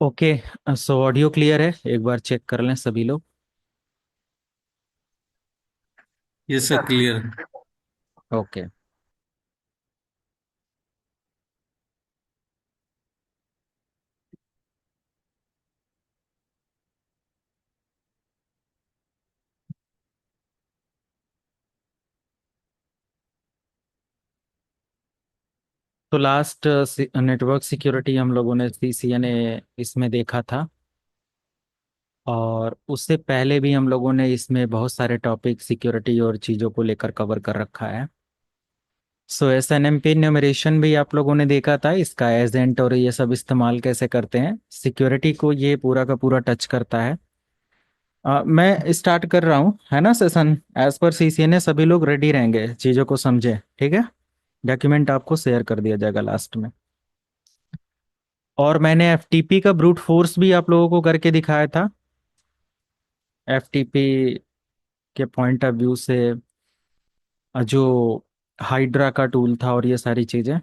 Okay. So audio clear है, एक बार check कर लें सभी लोग। ये सर क्लियर। ओके। तो लास्ट नेटवर्क सिक्योरिटी हम लोगों ने सीसीएनए इसमें देखा था। और उससे पहले भी हम लोगों ने इसमें बहुत सारे टॉपिक सिक्योरिटी और चीज़ों को लेकर कवर कर रखा है। सो एसएनएमपी न्यूमरेशन भी आप लोगों ने देखा था, इसका एजेंट और ये सब इस्तेमाल कैसे करते हैं, सिक्योरिटी को ये पूरा का पूरा टच करता है। मैं स्टार्ट कर रहा हूँ, है ना सेशन। एज पर सीसीएनए सभी लोग रेडी रहेंगे, चीज़ों को समझे, ठीक है। डॉक्यूमेंट आपको शेयर कर दिया जाएगा लास्ट में। और मैंने एफटीपी का ब्रूट फोर्स भी आप लोगों को करके दिखाया था। एफटीपी के पॉइंट ऑफ व्यू से जो हाइड्रा का टूल था और ये सारी चीज़ें।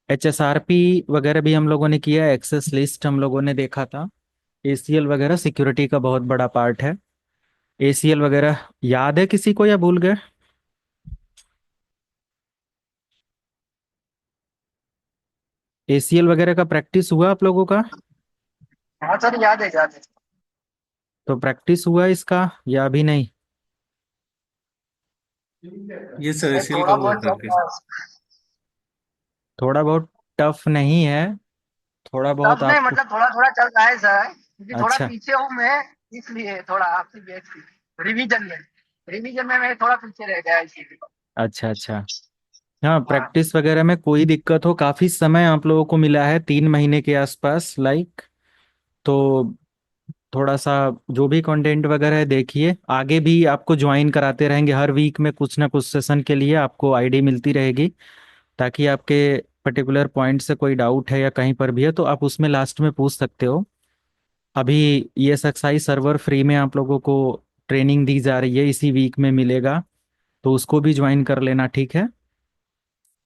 एचएसआरपी वगैरह भी हम लोगों ने किया, एक्सेस लिस्ट हम लोगों ने देखा था। एसीएल वगैरह सिक्योरिटी का बहुत बड़ा पार्ट है। एसीएल वगैरह याद है किसी को या भूल गए? एसीएल वगैरह का प्रैक्टिस हुआ आप लोगों का? हाँ सर, याद है याद है। तो प्रैक्टिस हुआ इसका या अभी नहीं? ये सर नहीं, एसीएल का थोड़ा हुआ बहुत प्रैक्टिस। चलता है। थोड़ा बहुत टफ नहीं है, थोड़ा तब बहुत नहीं, आपको। मतलब थोड़ा थोड़ा चल रहा है सर, क्योंकि थोड़ा अच्छा, पीछे हूँ मैं। इसलिए थोड़ा आपसे रिवीजन में मैं थोड़ा पीछे रह गया इसीलिए। अच्छा, अच्छा। हाँ, हाँ। प्रैक्टिस वगैरह में कोई दिक्कत हो, काफी समय आप लोगों को मिला है, 3 महीने के आसपास लाइक। तो थोड़ा सा जो भी कंटेंट वगैरह है देखिए, आगे भी आपको ज्वाइन कराते रहेंगे, हर वीक में कुछ ना कुछ सेशन के लिए आपको आईडी मिलती रहेगी, ताकि आपके पर्टिकुलर पॉइंट से कोई डाउट है या कहीं पर भी है तो आप उसमें लास्ट में पूछ सकते हो। अभी ये सक्साई सर्वर फ्री में आप लोगों को ट्रेनिंग दी जा रही है, इसी वीक में मिलेगा। तो उसको भी ज्वाइन कर लेना, ठीक है।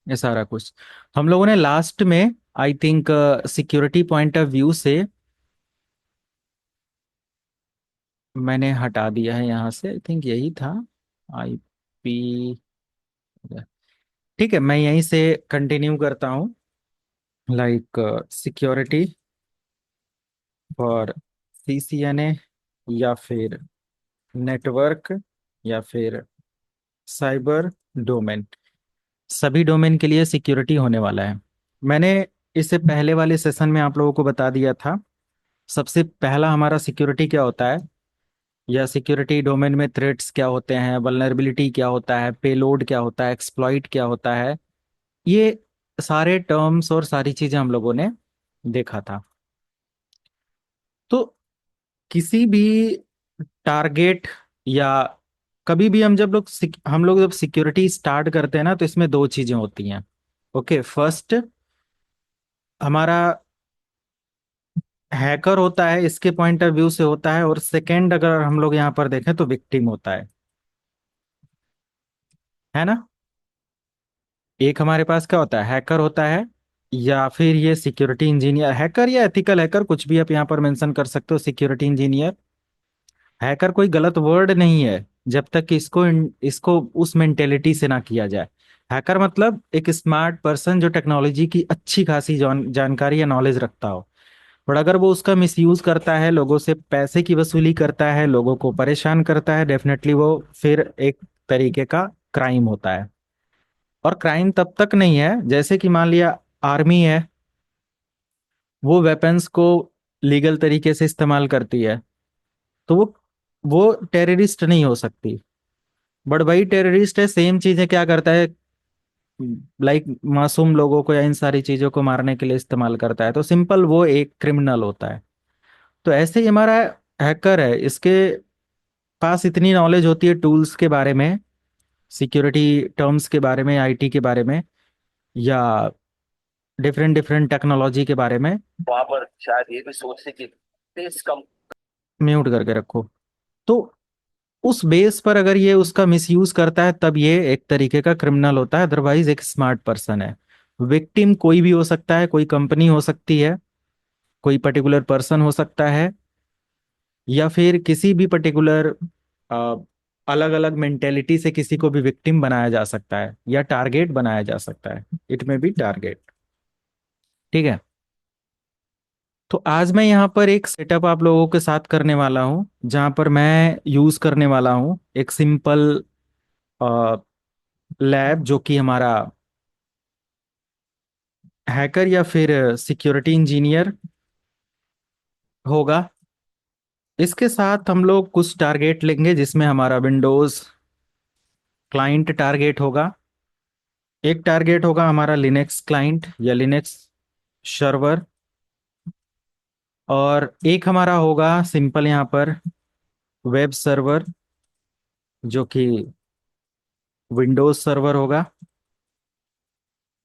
ये सारा कुछ हम लोगों ने लास्ट में, I think security point of view से मैंने हटा दिया है यहाँ से, आई थिंक यही था। आईपी। ठीक है, मैं यहीं से कंटिन्यू करता हूँ। लाइक सिक्योरिटी फॉर सीसीएनए, या फिर नेटवर्क, या फिर साइबर डोमेन, सभी डोमेन के लिए सिक्योरिटी होने वाला है। मैंने इससे पहले वाले सेशन में आप लोगों को बता दिया था। सबसे पहला हमारा सिक्योरिटी क्या होता है, या सिक्योरिटी डोमेन में थ्रेट्स क्या होते हैं, वल्नरेबिलिटी क्या होता है, पेलोड क्या होता है, एक्सप्लॉइट क्या होता है, ये सारे टर्म्स और सारी चीजें हम लोगों ने देखा था। तो किसी भी टारगेट, या कभी भी हम लोग जब सिक्योरिटी स्टार्ट करते हैं ना, तो इसमें दो चीजें होती हैं। ओके, फर्स्ट हमारा हैकर होता है, इसके पॉइंट ऑफ व्यू से होता है, और सेकंड अगर हम लोग यहाँ पर देखें तो विक्टिम होता है ना। एक हमारे पास क्या होता है, हैकर होता है, या फिर ये सिक्योरिटी इंजीनियर, हैकर या एथिकल हैकर, कुछ भी आप यहाँ पर मेंशन कर सकते हो, सिक्योरिटी इंजीनियर। हैकर कोई गलत वर्ड नहीं है, जब तक कि इसको इसको उस मेंटेलिटी से ना किया जाए। हैकर मतलब एक स्मार्ट पर्सन जो टेक्नोलॉजी की अच्छी खासी जानकारी या नॉलेज रखता हो। और अगर वो उसका मिसयूज करता है, लोगों से पैसे की वसूली करता है, लोगों को परेशान करता है, डेफिनेटली वो फिर एक तरीके का क्राइम होता है। और क्राइम तब तक नहीं है, जैसे कि मान लिया आर्मी है, वो वेपन्स को लीगल तरीके से इस्तेमाल करती है, तो वो टेररिस्ट नहीं हो सकती। बट वही टेररिस्ट है, सेम चीजें क्या करता है, लाइक मासूम लोगों को या इन सारी चीजों को मारने के लिए इस्तेमाल करता है, तो सिंपल वो एक क्रिमिनल होता है। तो ऐसे ही हमारा हैकर है, इसके पास इतनी नॉलेज होती है टूल्स के बारे में, सिक्योरिटी टर्म्स के बारे में, आईटी के बारे में, या डिफरेंट डिफरेंट टेक्नोलॉजी के बारे में। वहां पर शायद ये भी सोचते कि तेज कम। म्यूट करके रखो। तो उस बेस पर अगर ये उसका मिसयूज करता है, तब ये एक तरीके का क्रिमिनल होता है, अदरवाइज एक स्मार्ट पर्सन है। विक्टिम कोई भी हो सकता है, कोई कंपनी हो सकती है, कोई पर्टिकुलर पर्सन हो सकता है, या फिर किसी भी पर्टिकुलर अलग अलग मेंटेलिटी से किसी को भी विक्टिम बनाया जा सकता है या टारगेट बनाया जा सकता है। इट में बी टारगेट। ठीक है। तो आज मैं यहाँ पर एक सेटअप आप लोगों के साथ करने वाला हूँ, जहाँ पर मैं यूज करने वाला हूँ एक सिंपल लैब, जो कि हमारा हैकर या फिर सिक्योरिटी इंजीनियर होगा। इसके साथ हम लोग कुछ टारगेट लेंगे, जिसमें हमारा विंडोज क्लाइंट टारगेट होगा, एक टारगेट होगा हमारा लिनक्स क्लाइंट या लिनक्स सर्वर, और एक हमारा होगा सिंपल यहाँ पर वेब सर्वर, जो कि विंडोज सर्वर होगा।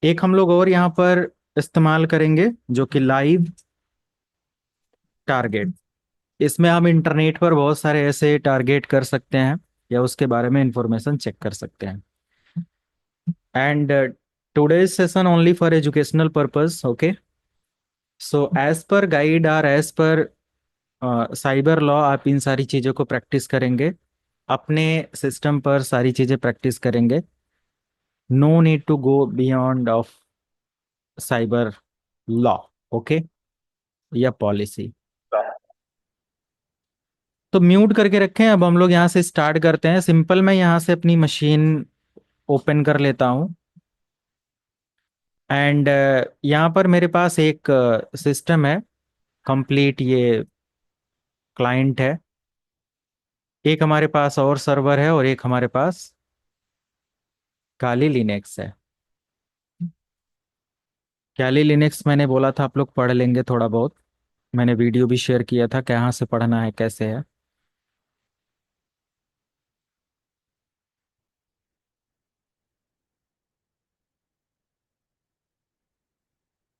एक हम लोग और यहाँ पर इस्तेमाल करेंगे, जो कि लाइव टारगेट। इसमें हम इंटरनेट पर बहुत सारे ऐसे टारगेट कर सकते हैं या उसके बारे में इंफॉर्मेशन चेक कर सकते हैं। And today's session only for educational purpose, okay. So as per guide और एज पर साइबर लॉ, आप इन सारी चीज़ों को प्रैक्टिस करेंगे, अपने सिस्टम पर सारी चीज़ें प्रैक्टिस करेंगे। No need to go beyond of cyber law, okay, या पॉलिसी। तो म्यूट करके रखें। अब हम लोग यहाँ से स्टार्ट करते हैं। सिंपल मैं यहाँ से अपनी मशीन ओपन कर लेता हूँ। एंड यहाँ पर मेरे पास एक सिस्टम है कंप्लीट, ये क्लाइंट है। एक हमारे पास और सर्वर है और एक हमारे पास काली लिनक्स है। काली लिनक्स मैंने बोला था आप लोग पढ़ लेंगे थोड़ा बहुत, मैंने वीडियो भी शेयर किया था कहाँ से पढ़ना है कैसे है।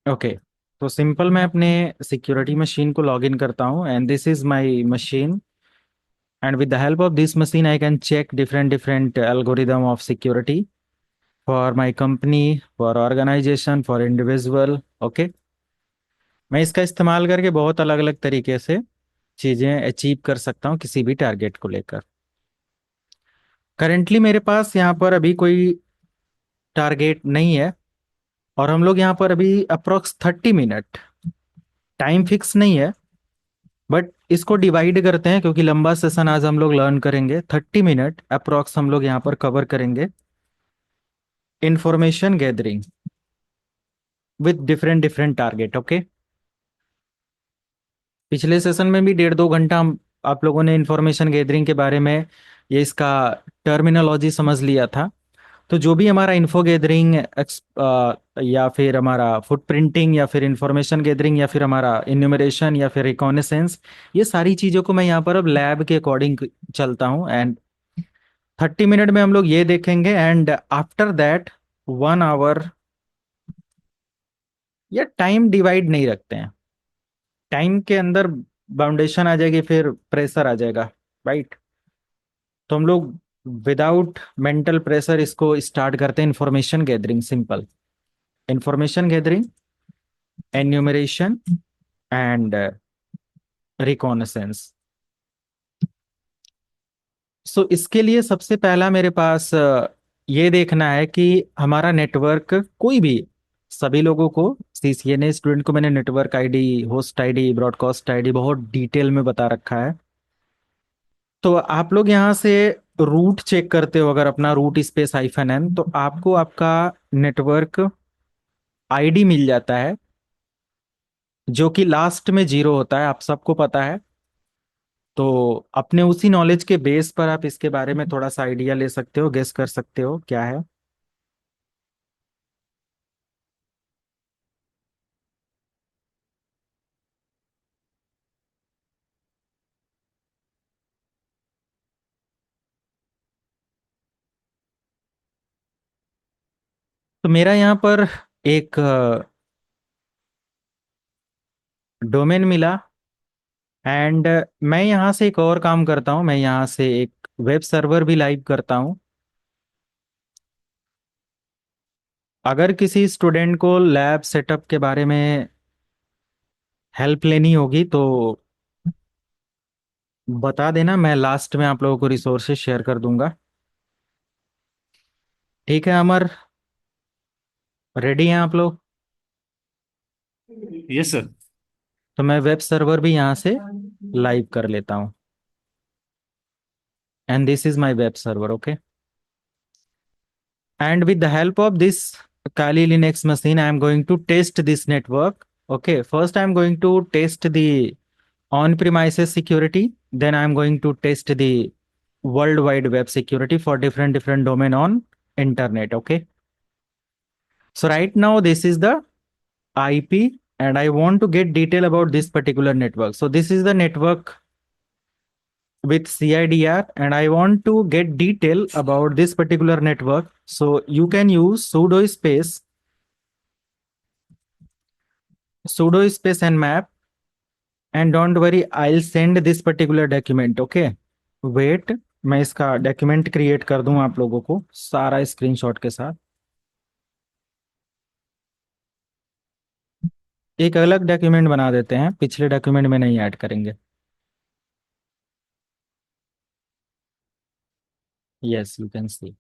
ओके। तो सिंपल मैं अपने सिक्योरिटी मशीन को लॉग इन करता हूँ, and this is my machine. And with the help of this machine, I can check different algorithm of security for my company, for organization, for individual. Okay, मैं इसका इस्तेमाल करके बहुत अलग अलग तरीके से चीज़ें अचीव कर सकता हूँ किसी भी टारगेट को लेकर। करेंटली मेरे पास यहाँ पर अभी कोई टारगेट नहीं है, और हम लोग यहाँ पर अभी अप्रोक्स 30 मिनट, टाइम फिक्स नहीं है, बट इसको डिवाइड करते हैं क्योंकि लंबा सेशन आज हम लोग लर्न करेंगे। 30 मिनट अप्रोक्स हम लोग यहाँ पर कवर करेंगे information gathering with different different target, okay. पिछले सेशन में भी 1.5 2 घंटा हम आप लोगों ने इंफॉर्मेशन गैदरिंग के बारे में, ये इसका टर्मिनोलॉजी समझ लिया था। तो जो भी हमारा इन्फो गैदरिंग या फिर हमारा फुटप्रिंटिंग या फिर इंफॉर्मेशन गैदरिंग या फिर हमारा इन्यूमरेशन या फिर रिकॉनेसेंस, ये सारी चीज़ों को मैं यहाँ पर अब लैब के अकॉर्डिंग चलता हूँ। एंड 30 मिनट में हम लोग ये देखेंगे, एंड आफ्टर दैट 1 आवर, या टाइम डिवाइड नहीं रखते हैं, टाइम के अंदर बाउंडेशन आ जाएगी, फिर प्रेशर आ जाएगा, राइट। तो हम लोग विदाउट मेंटल प्रेशर इसको स्टार्ट करते हैं। Information gathering, simple information gathering, enumeration and reconnaissance. So इसके लिए सबसे पहला मेरे पास ये देखना है कि हमारा नेटवर्क कोई भी, सभी लोगों को, सीसीएनए स्टूडेंट को मैंने network ID, host ID, broadcast ID बहुत डिटेल में बता रखा है। तो आप लोग यहाँ से रूट चेक करते हो, अगर अपना रूट स्पेस हाइफन एन, तो आपको आपका नेटवर्क आईडी मिल जाता है, जो कि लास्ट में 0 होता है, आप सबको पता है। तो अपने उसी नॉलेज के बेस पर आप इसके बारे में थोड़ा सा आइडिया ले सकते हो, गेस कर सकते हो क्या है। तो मेरा यहाँ पर एक डोमेन मिला, एंड मैं यहाँ से एक और काम करता हूँ, मैं यहाँ से एक वेब सर्वर भी लाइव करता हूँ। अगर किसी स्टूडेंट को लैब सेटअप के बारे में हेल्प लेनी होगी तो बता देना, मैं लास्ट में आप लोगों को रिसोर्सेज शेयर कर दूंगा। ठीक है अमर, रेडी हैं आप लोग? Yes sir. तो मैं वेब सर्वर भी यहाँ से लाइव कर लेता हूँ, and this is my web server, okay. And with the help of this Kali Linux machine, I am going to test this network. Okay, first I am going to test the on-premises security. Then I am going to test the World Wide Web security for different domain on internet. Okay. So right now this is the IP, and I want to get detail about this particular network. So this is the network with CIDR, and I want to get detail about this particular network. So you can use sudo space and map, and don't worry, I'll send this particular document, okay? Wait, मैं इसका document create कर दूं आप लोगों को सारा screenshot के साथ। एक अलग डॉक्यूमेंट बना देते हैं, पिछले डॉक्यूमेंट में नहीं ऐड करेंगे। Yes, you can see.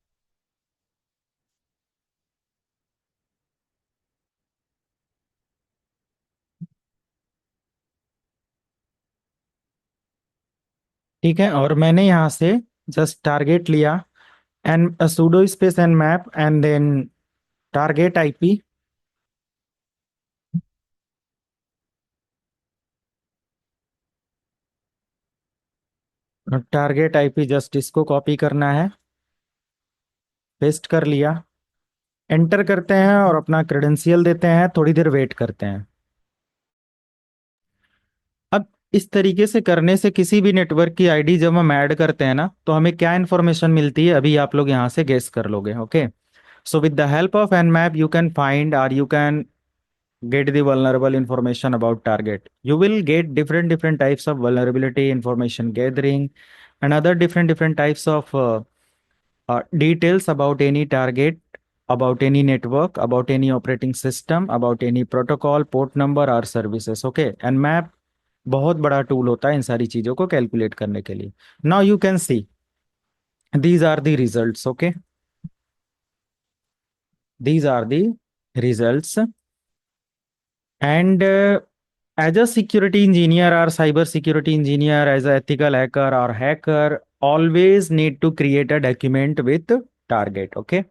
ठीक है, और मैंने यहाँ से जस्ट टारगेट लिया, and sudo space and map, and then target IP। Target IP just इसको कॉपी करना है, पेस्ट कर लिया, एंटर करते हैं और अपना क्रेडेंशियल देते हैं, थोड़ी देर वेट करते हैं। अब इस तरीके से करने से किसी भी नेटवर्क की आईडी जब हम ऐड करते हैं ना, तो हमें क्या इन्फॉर्मेशन मिलती है, अभी आप लोग यहाँ से गेस कर लोगे, okay. So with the help of nmap you can find, और you can get the vulnerable information about target. You will get different types of vulnerability information gathering, and other different types of details about any target, about any network, about any operating system, about any protocol, port number or services, okay। and map बहुत बड़ा tool होता है इन सारी चीजों को calculate करने के लिए। Now you can see these are the results, okay। these are the results, and as a security engineer or cyber security engineer, as a ethical hacker or hacker, always need to create a document with target, okay।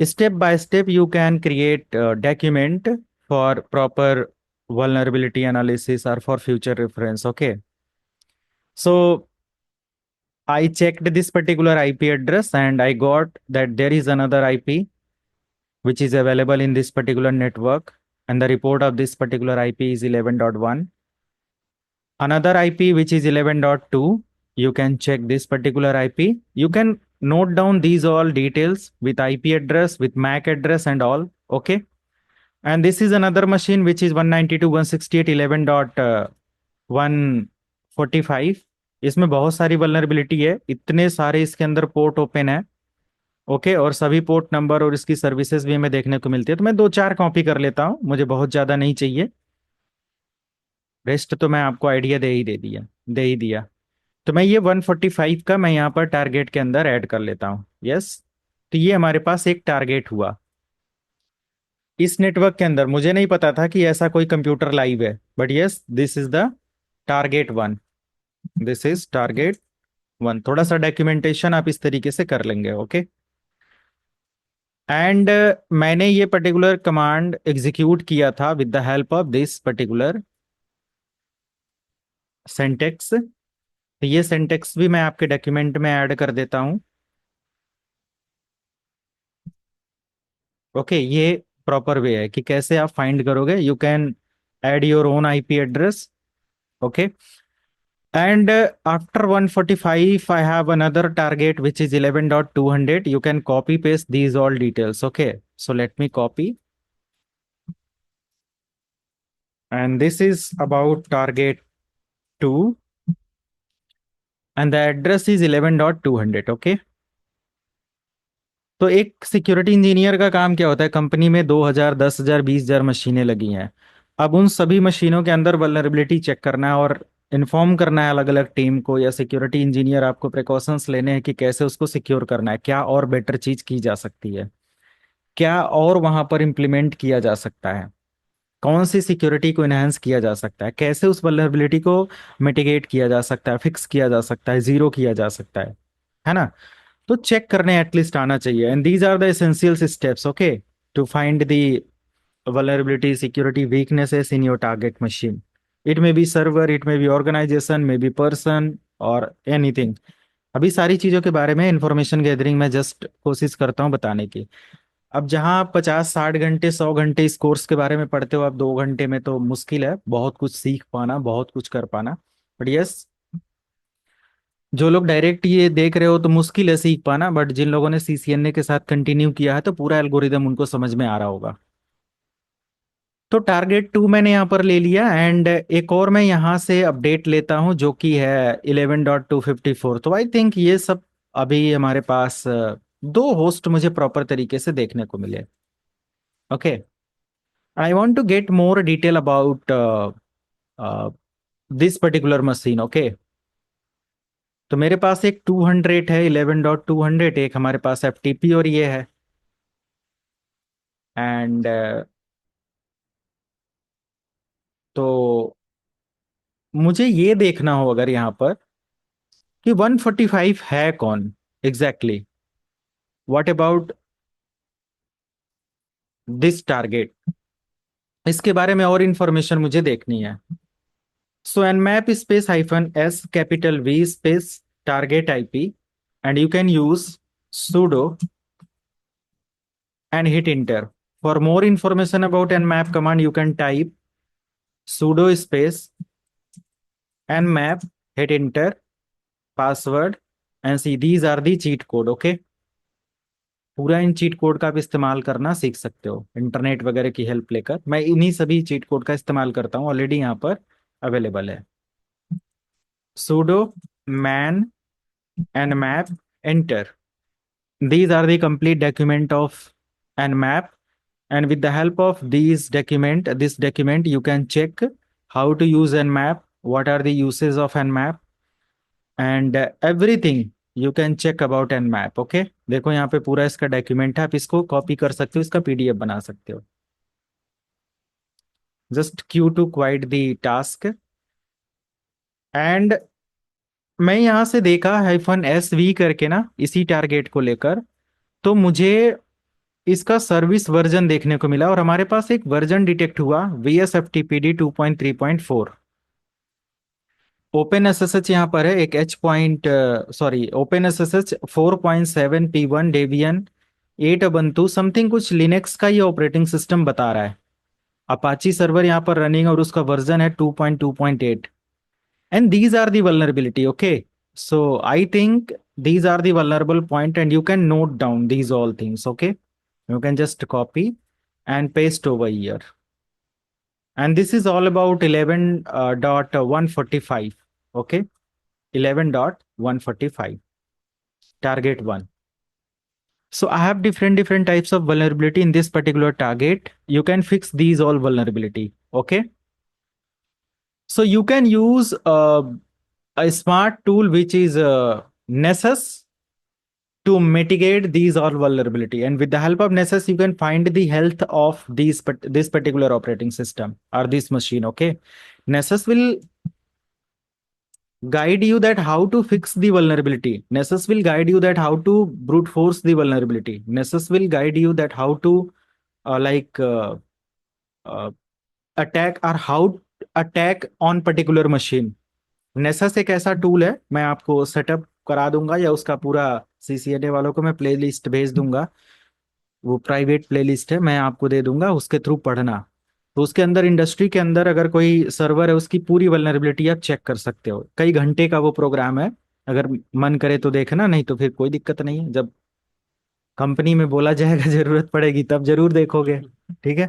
Step by step you can create a document for proper vulnerability analysis or for future reference, okay। So I checked this particular IP address, and I got that there is another IP which is available in this particular network, and the report of this particular IP is 11.1. Another IP which is 11.2. You can check this particular IP. You can note down these all details with IP address, with MAC address and all, okay। And this is another machine which is 192.168.11.145। इसमें बहुत सारी vulnerability है, इतने सारे इसके अंदर port open है, okay. और सभी पोर्ट नंबर और इसकी सर्विसेज भी हमें देखने को मिलती है, तो मैं दो चार कॉपी कर लेता हूँ, मुझे बहुत ज्यादा नहीं चाहिए। रेस्ट तो मैं आपको आइडिया दे ही दिया। तो मैं ये 145 का मैं यहाँ पर टारगेट के अंदर ऐड कर लेता हूँ, यस। तो ये हमारे पास एक टारगेट हुआ। इस नेटवर्क के अंदर मुझे नहीं पता था कि ऐसा कोई कंप्यूटर लाइव है, but yes, this is the target one. This is target one. थोड़ा सा डॉक्यूमेंटेशन आप इस तरीके से कर लेंगे, ओके। एंड मैंने ये पर्टिकुलर कमांड एग्जीक्यूट किया था with the help of this particular syntax. तो ये सिंटेक्स भी मैं आपके डॉक्यूमेंट में ऐड कर देता हूँ, ओके। ये प्रॉपर वे है कि कैसे आप फाइंड करोगे। You can add your own IP address, okay. And after 145, I have another target which is 11.200. You can copy paste these all details. Okay. So let me copy. And this is about target 2. And the address is 11.200. Okay. तो एक security engineer का काम क्या होता है, company में 2,000 10,000 20,000 मशीनें लगी हैं, अब उन सभी मशीनों के अंदर वल्नरेबिलिटी चेक करना है और इन्फॉर्म करना है अलग अलग टीम को, या सिक्योरिटी इंजीनियर आपको प्रिकॉशंस लेने हैं कि कैसे उसको सिक्योर करना है, क्या और बेटर चीज की जा सकती है, क्या और वहां पर इम्प्लीमेंट किया जा सकता है, कौन सी सिक्योरिटी को इनहेंस किया जा सकता है, कैसे उस वल्नरेबिलिटी को मिटिगेट किया जा सकता है, फिक्स किया जा सकता है, जीरो किया जा सकता है ना। तो चेक करने एटलीस्ट आना चाहिए, and these are the essential steps, okay, to find the vulnerability security weaknesses in your target machine. It may be server, it may be organization, may be person or anything. अभी सारी चीजों के बारे में information gathering में just कोशिश करता हूँ बताने की। अब जहाँ आप 50-60 घंटे 100 घंटे इस कोर्स के बारे में पढ़ते हो, आप 2 घंटे में तो मुश्किल है बहुत कुछ सीख पाना, बहुत कुछ कर पाना। बट यस, जो लोग डायरेक्ट ये देख रहे हो तो मुश्किल है सीख पाना, बट जिन लोगों ने सीसीएनए के साथ कंटिन्यू किया है तो पूरा एल्गोरिदम उनको समझ में आ रहा होगा। तो टारगेट 2 मैंने यहाँ पर ले लिया, एंड एक और मैं यहाँ से अपडेट लेता हूँ जो कि है 11.254। तो आई थिंक ये सब अभी हमारे पास दो होस्ट मुझे प्रॉपर तरीके से देखने को मिले। Okay, I want to get more detail about this particular machine. Okay, तो मेरे पास एक 200 है, 11.200, एक हमारे पास एफटीपी और ये है। एंड तो मुझे ये देखना हो अगर यहाँ पर कि 145 है कौन exactly, what about this target, इसके बारे में और इंफॉर्मेशन मुझे देखनी है। सो nmap space -s capital V space target IP, and you can use sudo and hit enter. For more information about nmap command, you can type sudo space nmap, hit enter, password, and see these are the cheat code. Okay, पूरा इन cheat code का आप इस्तेमाल करना सीख सकते हो internet वगैरह की हेल्प लेकर। मैं इन्हीं सभी चीट कोड का इस्तेमाल करता हूँ, ऑलरेडी यहाँ पर अवेलेबल है। sudo man nmap enter, these are the complete document of nmap, and with the help of this document you can check how to use nmap, what are the uses of nmap, and everything you can check about nmap। Okay, देखो यहाँ पे पूरा इसका document है, आप इसको copy कर सकते हो, इसका पीडीएफ बना सकते हो। Just Q to quit the task, and मैं यहाँ से देखा -SV करके ना इसी टारगेट को लेकर, तो मुझे इसका सर्विस वर्जन देखने को मिला और हमारे पास एक वर्जन डिटेक्ट हुआ VSFTPD 2.3.4। ओपन एसएसएच यहाँ पर है एक open SSH 4.7 P1 Debian 8 ubuntu something, कुछ लिनक्स का ये ऑपरेटिंग सिस्टम बता रहा है। अपाची सर्वर यहाँ पर रनिंग और उसका वर्जन है 2.2.8, and these are the vulnerability. Okay, so I think these are the vulnerable point, and you can note down these all things. Okay, you can just copy and paste over here, and this is all about 11.145. Okay, 11.145 target 1. So I have different types of vulnerability in this particular target. You can fix these all vulnerability. Okay, so you can use a smart tool which is Nessus to mitigate these all vulnerability, and with the help of Nessus you can find the health of this particular operating system or this machine. Okay, Nessus will guide you that how to fix the vulnerability. Nessus will guide you that how to brute force the vulnerability. Nessus will guide you that how to like uh, attack or how attack on particular machine. Nessus एक ऐसा tool है, मैं आपको setup करा दूंगा, या उसका पूरा सीसीएनए वालों को मैं प्लेलिस्ट भेज दूंगा, वो प्राइवेट प्लेलिस्ट है, मैं आपको दे दूंगा, उसके थ्रू पढ़ना। तो उसके अंदर इंडस्ट्री के अंदर अगर कोई सर्वर है उसकी पूरी वल्नरेबिलिटी आप चेक कर सकते हो। कई घंटे का वो प्रोग्राम है, अगर मन करे तो देखना, नहीं तो फिर कोई दिक्कत नहीं है, जब कंपनी में बोला जाएगा जरूरत पड़ेगी तब जरूर देखोगे। ठीक है,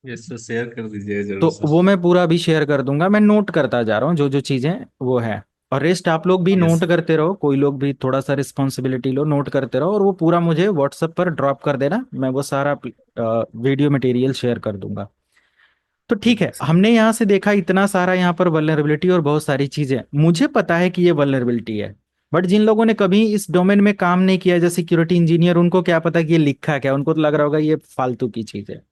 यस सर, शेयर कर दीजिएगा तो जरूर सर। वो मैं पूरा भी शेयर कर दूंगा, मैं नोट करता जा रहा हूँ जो जो चीजें वो है, और रेस्ट आप लोग भी यस नोट करते रहो, कोई लोग भी थोड़ा सा रिस्पॉन्सिबिलिटी लो, नोट करते रहो, और वो पूरा मुझे व्हाट्सएप पर ड्रॉप कर देना, मैं वो सारा वीडियो मटेरियल शेयर कर दूंगा। तो ठीक है, हमने यहाँ से देखा इतना सारा यहाँ पर वल्नरेबिलिटी और बहुत सारी चीजें, मुझे पता है कि ये वल्नरेबिलिटी है। बट जिन लोगों ने कभी इस डोमेन में काम नहीं किया, जैसे सिक्योरिटी इंजीनियर, उनको क्या पता कि ये लिखा क्या, उनको तो लग रहा होगा ये फालतू की चीज है।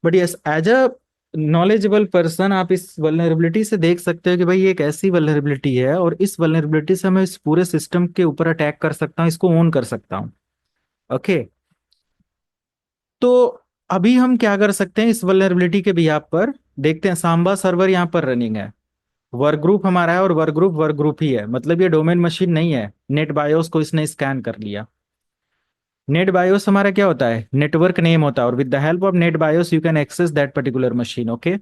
But yes, as a knowledgeable person आप इस वल्नरेबिलिटी से देख सकते हो कि भाई ये एक ऐसी वल्नरेबिलिटी है, और इस वल्नरेबिलिटी से मैं इस पूरे सिस्टम के ऊपर अटैक कर सकता हूँ, इसको ओन कर सकता हूँ। ओके। तो अभी हम क्या कर सकते हैं इस वल्नरेबिलिटी के बिहाफ पर, देखते हैं। सांबा सर्वर यहाँ पर रनिंग है, वर्क ग्रुप हमारा है, और वर्क ग्रुप ही है, मतलब ये डोमेन मशीन नहीं है। नेट बायोस को इसने स्कैन कर लिया। नेट बायोस हमारा क्या होता है, नेटवर्क नेम होता है, और with the help of NetBIOS you can access that particular machine. Okay.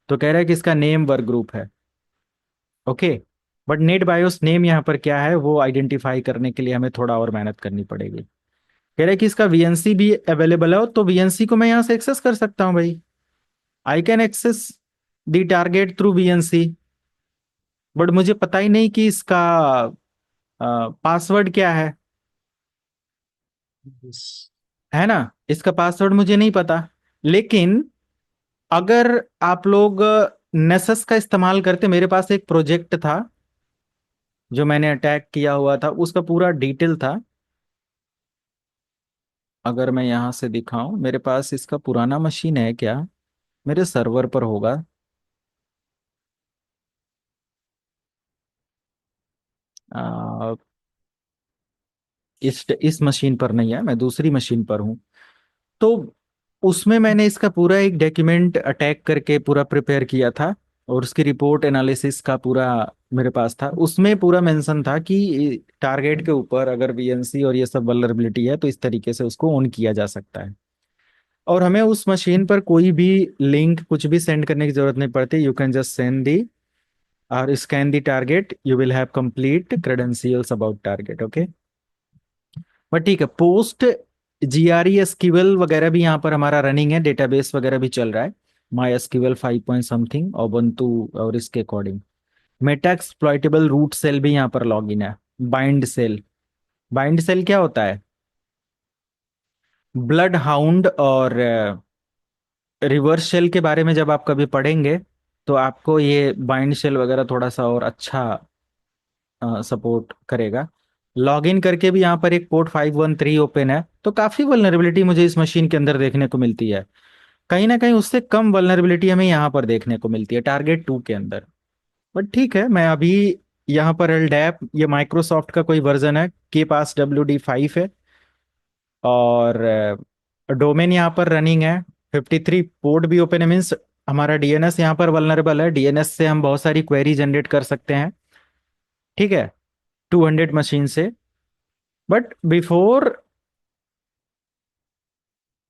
तो कह रहा है कि इसका नेम वर्क ग्रुप है। Okay. But NetBIOS name यहाँ पर क्या है वो आइडेंटिफाई करने के लिए हमें थोड़ा और मेहनत करनी पड़ेगी। कह रहा है कि इसका वीएनसी भी अवेलेबल है, तो वीएनसी को मैं यहाँ से एक्सेस कर सकता हूँ भाई। I can access the target through VNC. But मुझे पता ही नहीं कि इसका पासवर्ड क्या है ना। इसका पासवर्ड मुझे नहीं पता। लेकिन अगर आप लोग नेसस का इस्तेमाल करते, मेरे पास एक प्रोजेक्ट था जो मैंने अटैक किया हुआ था, उसका पूरा डिटेल था। अगर मैं यहां से दिखाऊं, मेरे पास इसका पुराना मशीन है क्या, मेरे सर्वर पर होगा। आ, इस मशीन पर नहीं है, मैं दूसरी मशीन पर हूं। तो उसमें मैंने इसका पूरा एक डॉक्यूमेंट अटैक करके पूरा प्रिपेयर किया था, और उसकी रिपोर्ट एनालिसिस का पूरा मेरे पास था। उसमें पूरा मेंशन था कि टारगेट के ऊपर अगर वीएनसी और ये सब वल्नरेबिलिटी है तो इस तरीके से उसको ऑन किया जा सकता है। और हमें उस मशीन पर कोई भी लिंक कुछ भी सेंड करने की जरूरत नहीं पड़ती। You can just send the और scan the target, you will have complete credentials about target. Okay. But ठीक है, पोस्ट जीआरई एसक्यूएल वगैरह भी यहाँ पर हमारा रनिंग है, डेटाबेस वगैरह भी चल रहा है। My SQL 5 point something Ubuntu, और इसके according Meta exploitable root cell भी यहाँ पर लॉग इन है। बाइंड सेल, बाइंड सेल क्या होता है, ब्लड हाउंड और रिवर्स शेल के बारे में जब आप कभी पढ़ेंगे तो आपको ये बाइंड शेल वगैरह थोड़ा सा और अच्छा सपोर्ट करेगा। लॉगिन करके भी यहाँ पर एक पोर्ट 513 ओपन है, तो काफी वल्नरेबिलिटी मुझे इस मशीन के अंदर देखने को मिलती है। कहीं ना कहीं उससे कम वल्नरेबिलिटी हमें यहाँ पर देखने को मिलती है टारगेट 2 के अंदर। बट ठीक है, मैं अभी यहाँ पर एलडैप, ये माइक्रोसॉफ्ट का कोई वर्जन है, के पास WD5 है, और डोमेन यहाँ पर रनिंग है। 53 पोर्ट भी ओपन है, मीन्स हमारा डीएनएस यहाँ पर वल्नरेबल है। डीएनएस से हम बहुत सारी क्वेरी जनरेट कर सकते हैं, ठीक है, 200 मशीन से। But before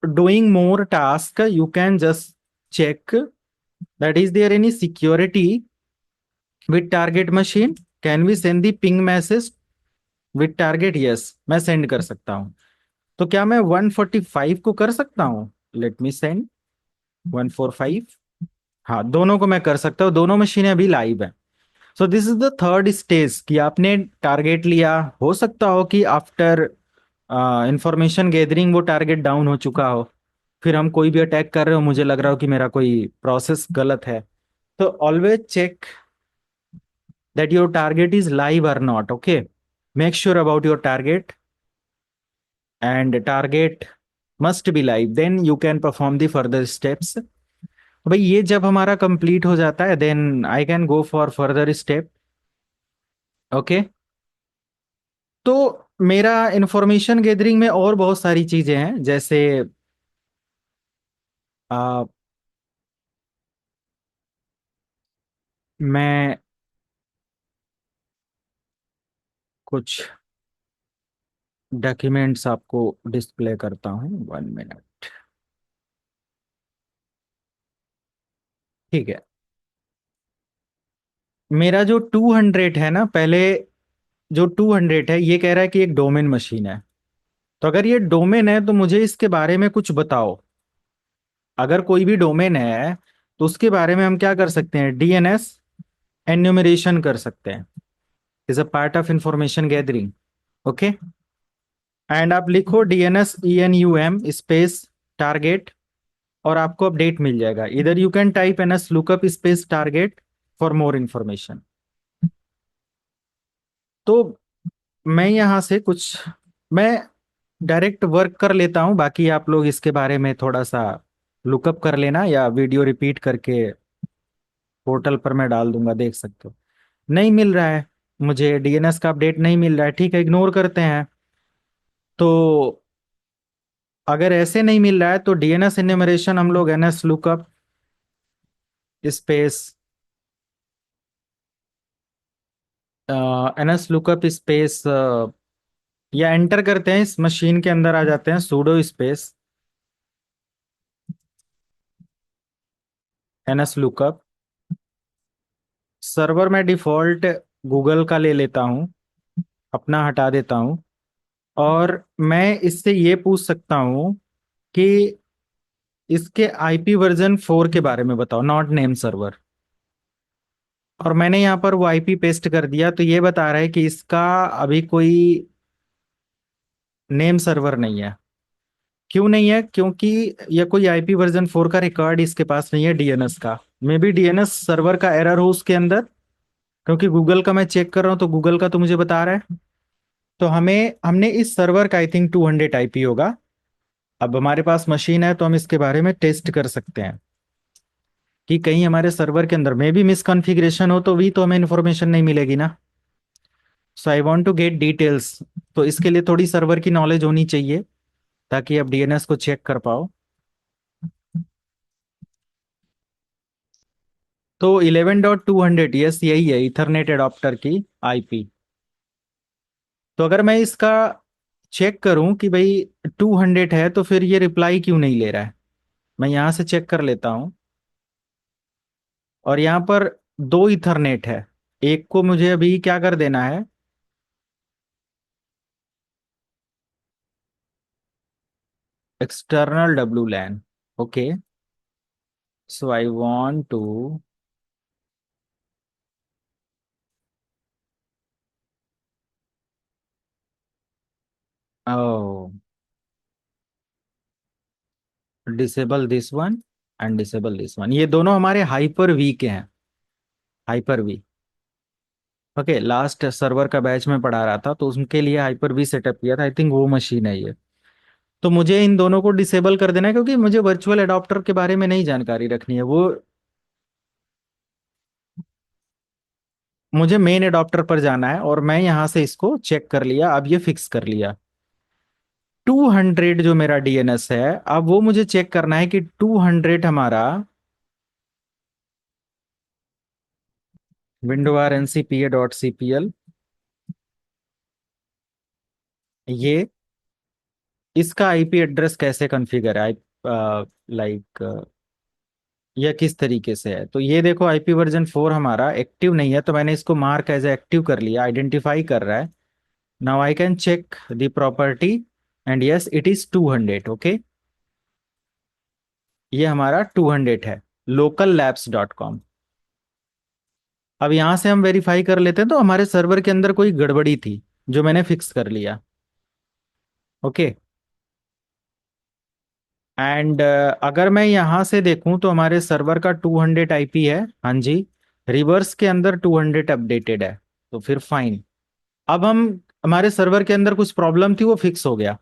doing more task you can just check that is there any security with target machine, can we send the ping message with target, yes मैं सेंड कर सकता हूँ। तो क्या मैं 145 को कर सकता हूँ, लेट मी सेंड 145। हाँ, दोनों को मैं कर सकता हूँ, दोनों मशीनें अभी लाइव है। So this is the third stage कि आपने टारगेट लिया, हो सकता हो कि आफ्टर इंफॉर्मेशन गैदरिंग वो टारगेट डाउन हो चुका हो, फिर हम कोई भी अटैक कर रहे हो, मुझे लग रहा हो कि मेरा कोई प्रोसेस गलत है। तो always check that your target is live और not. Okay, make sure about your target, and target must be live, then you can perform the further steps. भाई ये जब हमारा कंप्लीट हो जाता है then I can go for further step. Okay. तो मेरा इंफॉर्मेशन गैदरिंग में और बहुत सारी चीजें हैं, जैसे आ, मैं कुछ डॉक्यूमेंट्स आपको डिस्प्ले करता हूँ, 1 मिनट। ठीक है, मेरा जो 200 है ना, पहले जो 200 है ये कह रहा है कि एक डोमेन मशीन है। तो अगर ये डोमेन है तो मुझे इसके बारे में कुछ बताओ। अगर कोई भी डोमेन है तो उसके बारे में हम क्या कर सकते हैं, डीएनएस एन्यूमरेशन कर सकते हैं, is a part of information gathering. Okay. And आप लिखो DNS ENUM स्पेस टारगेट, और आपको अपडेट मिल जाएगा। इधर you can type NS lookup space target for more information. तो मैं यहाँ से कुछ, मैं डायरेक्ट वर्क कर लेता हूँ, बाकी आप लोग इसके बारे में थोड़ा सा लुकअप कर लेना या वीडियो रिपीट करके पोर्टल पर मैं डाल दूंगा, देख सकते हो। नहीं मिल रहा है, मुझे डीएनएस का अपडेट नहीं मिल रहा है, ठीक है, इग्नोर करते हैं। तो अगर ऐसे नहीं मिल रहा है तो डीएनएस इन्यूमरेशन हम लोग NS lookup space NS lookup space या एंटर करते हैं, इस मशीन के अंदर आ जाते हैं, pseudo space NS lookup. Server में डिफॉल्ट गूगल का ले लेता हूँ, अपना हटा देता हूँ। और मैं इससे ये पूछ सकता हूँ कि इसके आईपी वर्जन 4 के बारे में बताओ, नॉट नेम सर्वर। और मैंने यहाँ पर वो आईपी पेस्ट कर दिया, तो ये बता रहा है कि इसका अभी कोई नेम सर्वर नहीं है। क्यों नहीं है? क्योंकि ये कोई आईपी वर्जन 4 का रिकॉर्ड इसके पास नहीं है डीएनएस का। मे बी डीएनएस सर्वर का एरर हो उसके अंदर, क्योंकि गूगल का मैं चेक कर रहा हूँ तो गूगल का तो मुझे बता रहा है। तो हमने इस सर्वर का आई थिंक 200 आईपी होगा। अब हमारे पास मशीन है तो हम इसके बारे में टेस्ट कर सकते हैं कि कहीं हमारे सर्वर के अंदर में भी मिसकॉन्फ़िगरेशन हो, तो भी तो हमें इन्फॉर्मेशन नहीं मिलेगी ना। So I want to get details. तो इसके लिए थोड़ी सर्वर की नॉलेज होनी चाहिए ताकि आप डीएनएस को चेक कर पाओ। तो 11.200, यस यही है इथरनेट एडाप्टर की आईपी। तो अगर मैं इसका चेक करूं कि भाई 200 है, तो फिर ये रिप्लाई क्यों नहीं ले रहा है? मैं यहां से चेक कर लेता हूं। और यहाँ पर दो इथरनेट है, एक को मुझे अभी क्या कर देना है, external W LAN. Okay, so I want to, oh, disable this one and disable this one. ये दोनों हमारे हाइपर वी के हैं, hyper V. Okay, last server का बैच में पढ़ा रहा था तो उनके लिए हाइपर वी सेटअप किया था, आई थिंक वो मशीन है ये। तो मुझे इन दोनों को डिसेबल कर देना है, क्योंकि मुझे वर्चुअल एडाप्टर के बारे में नहीं जानकारी रखनी है। वो मुझे मेन एडाप्टर पर जाना है, और मैं यहां से इसको चेक कर लिया, अब ये फिक्स कर लिया। 200 जो मेरा डीएनएस है, अब वो मुझे चेक करना है कि 200 हमारा window R NCPA dot CPL, ये इसका आईपी एड्रेस कैसे कॉन्फ़िगर है, लाइक यह किस तरीके से है। तो ये देखो, आईपी वर्जन 4 हमारा एक्टिव नहीं है, तो मैंने इसको मार्क एज एक्टिव कर लिया, आइडेंटिफाई कर रहा है। Now I can check the property and yes it is 200। Okay, ये हमारा 200 है, लोकल लैब्स डॉट कॉम। अब यहां से हम वेरीफाई कर लेते हैं, तो हमारे सर्वर के अंदर कोई गड़बड़ी थी जो मैंने फिक्स कर लिया। ओके, एंड अगर मैं यहां से देखूं तो हमारे सर्वर का 200 आईपी है, हाँ जी। रिवर्स के अंदर 200 अपडेटेड है, तो फिर फाइन। अब हम, हमारे सर्वर के अंदर कुछ प्रॉब्लम थी, वो फिक्स हो गया।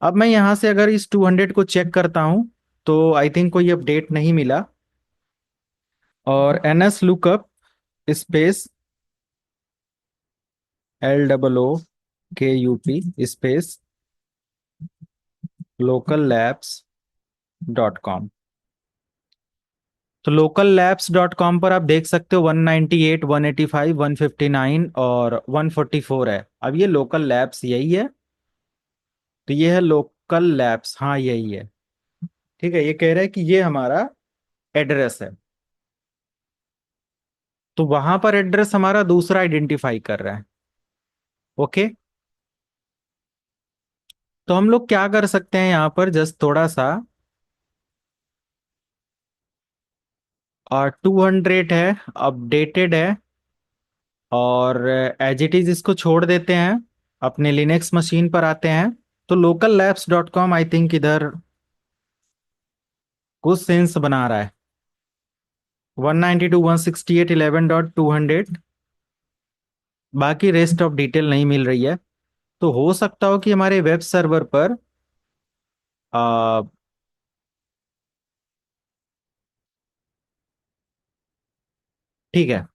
अब मैं यहां से अगर इस 200 को चेक करता हूं तो आई थिंक कोई अपडेट नहीं मिला। और NS lookup space LOOKUP space local labs dot com. तो लोकल लैब्स डॉट कॉम पर आप देख सकते हो 198, 185, 159 और 144 है। अब ये लोकल लैब्स यही है, तो ये है लोकल लैब्स, हाँ यही है। ठीक है, ये कह रहा है कि ये हमारा एड्रेस है, तो वहां पर एड्रेस हमारा दूसरा आइडेंटिफाई कर रहा है। ओके, तो हम लोग क्या कर सकते हैं यहाँ पर, जस्ट थोड़ा सा, और 200 है, अपडेटेड है, और एज इट इज इसको छोड़ देते हैं, अपने लिनक्स मशीन पर आते हैं। तो local labs dot com I think इधर कुछ सेंस बना रहा है। 192.168.11.200, बाकी रेस्ट ऑफ डिटेल नहीं मिल रही है। तो हो सकता हो कि हमारे वेब सर्वर पर आ, ठीक है,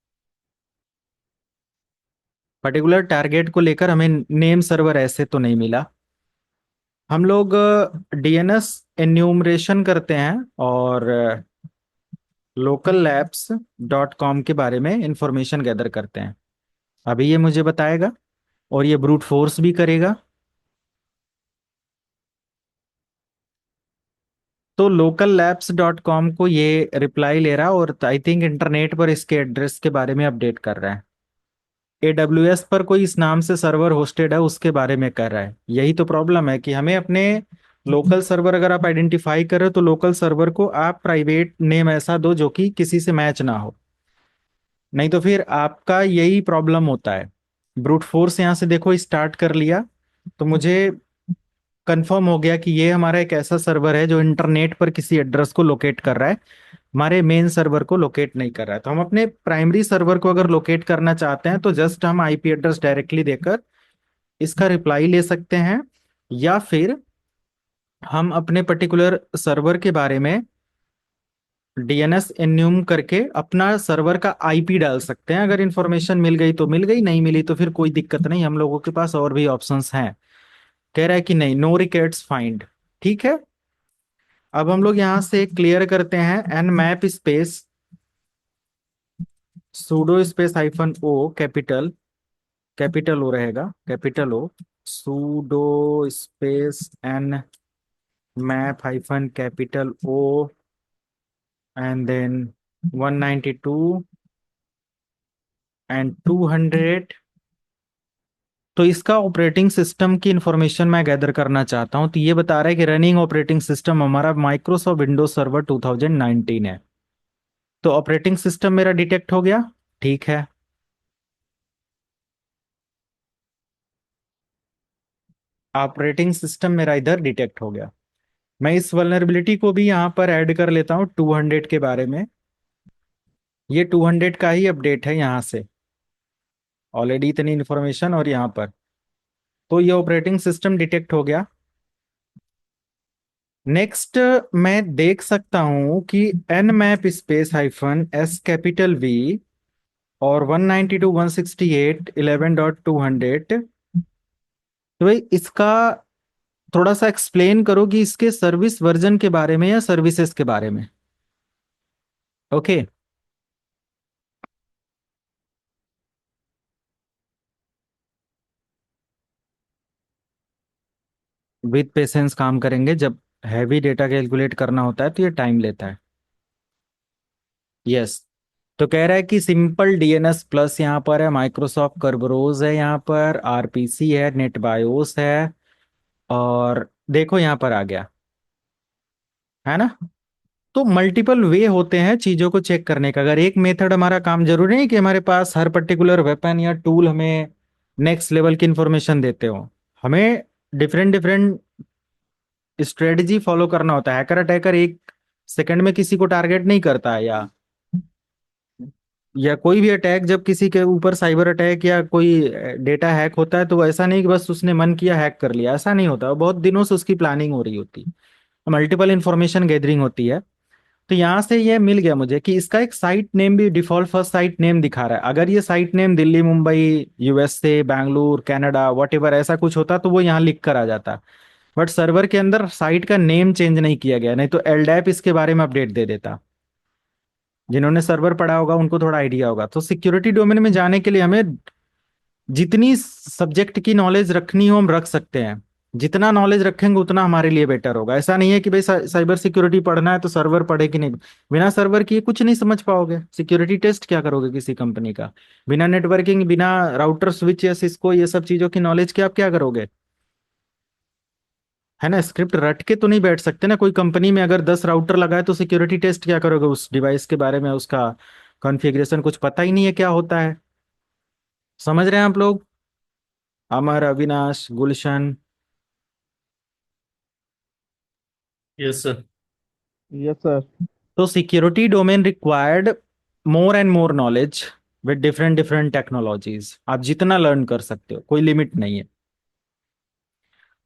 पर्टिकुलर टारगेट को लेकर हमें नेम सर्वर ऐसे तो नहीं मिला। हम लोग डीएनएस एन्यूमरेशन करते हैं और locallabs.com के बारे में इंफॉर्मेशन गैदर करते हैं। अभी ये मुझे बताएगा और ये ब्रूट फोर्स भी करेगा। तो locallabs.com को ये रिप्लाई ले रहा है और आई थिंक इंटरनेट पर इसके एड्रेस के बारे में अपडेट कर रहा है। AWS पर कोई इस नाम से सर्वर होस्टेड है उसके बारे में कर रहा है। यही तो प्रॉब्लम है कि हमें अपने लोकल सर्वर अगर आप आइडेंटिफाई कर रहे हो तो लोकल सर्वर को आप प्राइवेट नेम ऐसा दो जो कि किसी से मैच ना हो, नहीं तो फिर आपका यही प्रॉब्लम होता है। ब्रूट फोर्स यहाँ से देखो स्टार्ट कर लिया, तो मुझे कंफर्म हो गया कि ये हमारा एक ऐसा सर्वर है जो इंटरनेट पर किसी एड्रेस को लोकेट कर रहा है, हमारे मेन सर्वर को लोकेट नहीं कर रहा है। तो हम अपने प्राइमरी सर्वर को अगर लोकेट करना चाहते हैं तो जस्ट हम आईपी एड्रेस डायरेक्टली देकर इसका रिप्लाई ले सकते हैं, या फिर हम अपने पर्टिकुलर सर्वर के बारे में डीएनएस एन्यूम करके अपना सर्वर का आईपी डाल सकते हैं। अगर इंफॉर्मेशन मिल गई तो मिल गई, नहीं मिली तो फिर कोई दिक्कत नहीं, हम लोगों के पास और भी ऑप्शंस हैं। कह रहा है कि नहीं, नो रिकेट्स फाइंड। ठीक है, अब हम लोग यहां से क्लियर करते हैं N map space sudo space hyphen O capital, capital O रहेगा, capital O sudo space N map hyphen capital O and then 192 and 200। तो इसका ऑपरेटिंग सिस्टम की इंफॉर्मेशन मैं गैदर करना चाहता हूं। तो ये बता रहा है कि रनिंग ऑपरेटिंग सिस्टम हमारा माइक्रोसॉफ्ट विंडोज सर्वर 2019 है। तो ऑपरेटिंग सिस्टम मेरा डिटेक्ट हो गया। ठीक है, ऑपरेटिंग सिस्टम मेरा इधर डिटेक्ट हो गया। मैं इस वल्नरेबिलिटी को भी यहाँ पर ऐड कर लेता हूँ 200 के बारे में। ये 200 का ही अपडेट है यहाँ से, ऑलरेडी इतनी इन्फॉर्मेशन और यहाँ पर। तो ये ऑपरेटिंग सिस्टम डिटेक्ट हो गया। नेक्स्ट मैं देख सकता हूं कि N map space hyphen S capital V और 192.168.11.200। तो भाई इसका थोड़ा सा एक्सप्लेन करो कि इसके सर्विस वर्जन के बारे में या सर्विसेज के बारे में। ओके, विद पेशेंस काम करेंगे, जब हैवी डेटा कैलकुलेट करना होता है तो ये टाइम लेता है। यस, तो कह रहा है कि सिंपल डीएनएस प्लस यहाँ पर है, माइक्रोसॉफ्ट कर्बरोज है, यहाँ पर आरपीसी है, नेट बायोस है, और देखो यहाँ पर आ गया है ना। तो मल्टीपल वे होते हैं चीजों को चेक करने का। अगर एक मेथड हमारा काम, जरूरी नहीं कि हमारे पास हर पर्टिकुलर वेपन या टूल हमें नेक्स्ट लेवल की इंफॉर्मेशन देते हो। हमें डिफरेंट डिफरेंट स्ट्रेटजी फॉलो करना होता है। हैकर अटैकर एक सेकंड में किसी को टारगेट नहीं करता है, या कोई भी अटैक, जब किसी के ऊपर साइबर अटैक या कोई डेटा हैक होता है तो ऐसा नहीं कि बस उसने मन किया हैक कर लिया, ऐसा नहीं होता। बहुत दिनों से उसकी प्लानिंग हो रही होती है, मल्टीपल इंफॉर्मेशन गैदरिंग होती है। तो यहाँ से ये मिल गया मुझे कि इसका एक साइट नेम भी डिफॉल्ट फर्स्ट साइट नेम दिखा रहा है। अगर ये site name Delhi, Mumbai, USA, Bangalore, Canada, what ऐसा कुछ होता तो वो यहाँ लिख कर आ जाता। बट सर्वर के अंदर साइट का नेम चेंज नहीं किया गया, नहीं तो एलडैप इसके बारे में अपडेट दे देता। जिन्होंने सर्वर पढ़ा होगा उनको थोड़ा आइडिया होगा। तो सिक्योरिटी डोमेन में जाने के लिए हमें जितनी सब्जेक्ट की नॉलेज रखनी हो हम रख सकते हैं। जितना नॉलेज रखेंगे उतना हमारे लिए बेटर होगा। ऐसा नहीं है कि भाई साइबर सिक्योरिटी पढ़ना है तो सर्वर पढ़े कि नहीं, बिना सर्वर किए कुछ नहीं समझ पाओगे। सिक्योरिटी टेस्ट क्या करोगे किसी कंपनी का, बिना नेटवर्किंग, बिना राउटर स्विच या सिस्को ये सब चीजों की नॉलेज के आप क्या करोगे। है ना, स्क्रिप्ट रट के तो नहीं बैठ सकते ना। कोई कंपनी में अगर 10 राउटर लगाए तो सिक्योरिटी टेस्ट क्या करोगे उस डिवाइस के बारे में, उसका कॉन्फ़िगरेशन कुछ पता ही नहीं है क्या होता है। समझ रहे हैं आप लोग? Amar, Avinash, Gulshan. Yes sir. Yes sir. तो security domain required more and more knowledge with different different technologies. आप जितना लर्न कर सकते हो, कोई लिमिट नहीं है।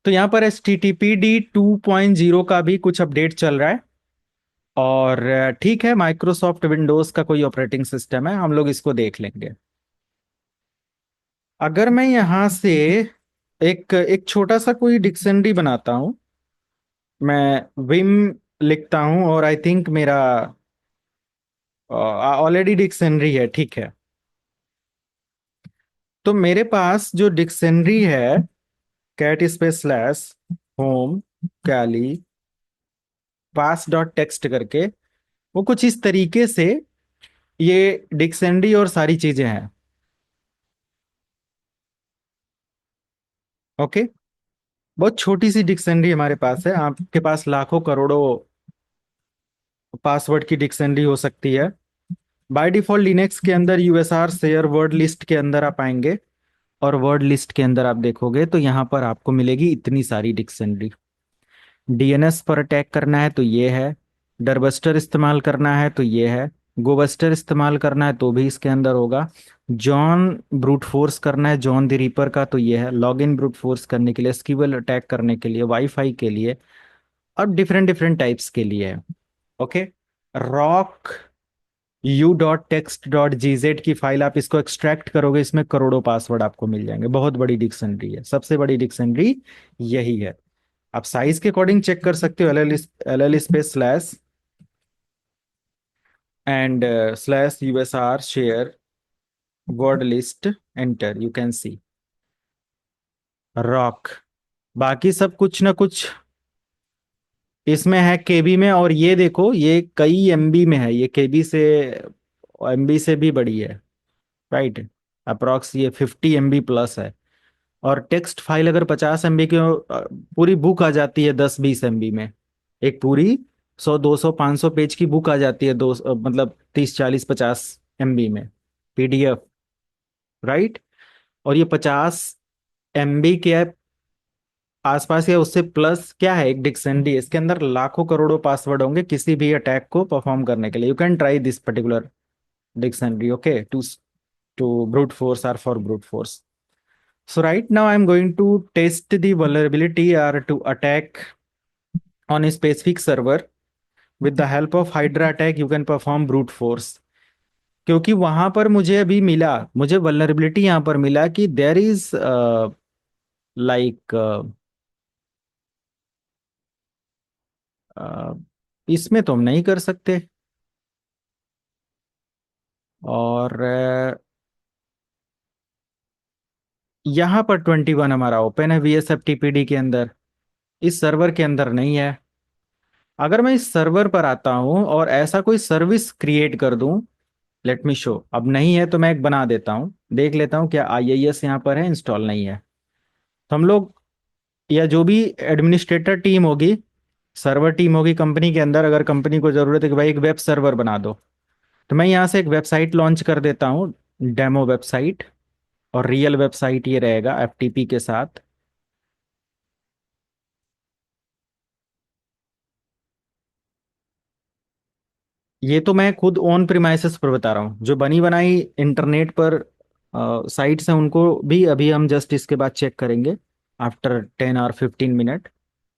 तो यहाँ पर HTTPD 2.0 का भी कुछ अपडेट चल रहा है। और ठीक है, माइक्रोसॉफ्ट विंडोज का कोई ऑपरेटिंग सिस्टम है, हम लोग इसको देख लेंगे। अगर मैं यहाँ से एक एक छोटा सा कोई डिक्शनरी बनाता हूँ, मैं विम लिखता हूँ, और आई थिंक मेरा ऑलरेडी डिक्शनरी है, ठीक है। तो मेरे पास जो डिक्शनरी है, कैट स्पेस स्लैश होम कैली पास डॉट टेक्स्ट करके, वो कुछ इस तरीके से ये डिक्शनरी और सारी चीजें हैं। ओके। बहुत छोटी सी डिक्शनरी हमारे पास है, आपके पास लाखों करोड़ों पासवर्ड की डिक्शनरी हो सकती है। बाय डिफॉल्ट लिनक्स के अंदर यूएसआर शेयर वर्ड लिस्ट के अंदर आप आएंगे, और वर्ड लिस्ट के अंदर आप देखोगे तो यहाँ पर आपको मिलेगी इतनी सारी डिक्शनरी। डीएनएस पर अटैक करना है तो ये है, डरबस्टर इस्तेमाल करना है तो ये है, गोबस्टर इस्तेमाल करना है तो भी इसके अंदर होगा, जॉन ब्रूट फोर्स करना है जॉन द रीपर का तो ये है, लॉग इन ब्रूट फोर्स करने के लिए, एसक्यूएल अटैक करने के लिए, वाईफाई के लिए, और डिफरेंट डिफरेंट टाइप्स के लिए है। ओके। रॉक u.text.gz की फाइल आप इसको एक्सट्रैक्ट करोगे, इसमें करोड़ों पासवर्ड आपको मिल जाएंगे। बहुत बड़ी डिक्शनरी है, सबसे बड़ी डिक्शनरी यही है। आप साइज के अकॉर्डिंग चेक कर सकते हो, L L space slash and slash USR share word list, enter, you can see rock. बाकी सब कुछ ना कुछ इसमें है केबी में, और ये देखो ये कई एमबी में है, ये केबी से एमबी से भी बड़ी है, राइट। अप्रोक्स ये 50 MB प्लस है। और टेक्स्ट फाइल अगर 50 MB की हो, पूरी बुक आ जाती है 10-20 MB में। एक पूरी 100-200-500 पेज की बुक आ जाती है, मतलब 30-40-50 MB में, पीडीएफ, राइट। और ये 50 MB के आसपास या उससे प्लस क्या है, एक डिक्शनरी, इसके अंदर लाखों करोड़ों पासवर्ड होंगे किसी भी अटैक को परफॉर्म करने के लिए। You can try this particular dictionary, okay, to brute force और for brute force. So right now I'm going to test the vulnerability or to attack on a specific server. With the help of Hydra attack you can perform brute force. क्योंकि वहां पर मुझे अभी मिला, मुझे vulnerability यहाँ पर मिला कि there is like इसमें तो हम नहीं कर सकते। और यहाँ पर 21 हमारा ओपन है VSFTPD के अंदर, इस सर्वर के अंदर नहीं है। अगर मैं इस सर्वर पर आता हूं और ऐसा कोई सर्विस क्रिएट कर दूं, लेट मी शो, अब नहीं है तो मैं एक बना देता हूं, देख लेता हूं क्या IIS यहाँ पर है, इंस्टॉल नहीं है। तो हम लोग या जो भी एडमिनिस्ट्रेटर टीम होगी, सर्वर टीम होगी कंपनी के अंदर, अगर कंपनी को जरूरत है कि भाई एक वेब सर्वर बना दो, तो मैं यहाँ से एक वेबसाइट लॉन्च कर देता हूँ, डेमो वेबसाइट। और रियल वेबसाइट ये रहेगा FTP के साथ। ये तो मैं खुद ऑन प्रिमाइसेस पर बता रहा हूँ, जो बनी बनाई इंटरनेट पर साइट्स हैं उनको भी अभी हम जस्ट इसके बाद चेक करेंगे, आफ्टर 10 और 15 मिनट।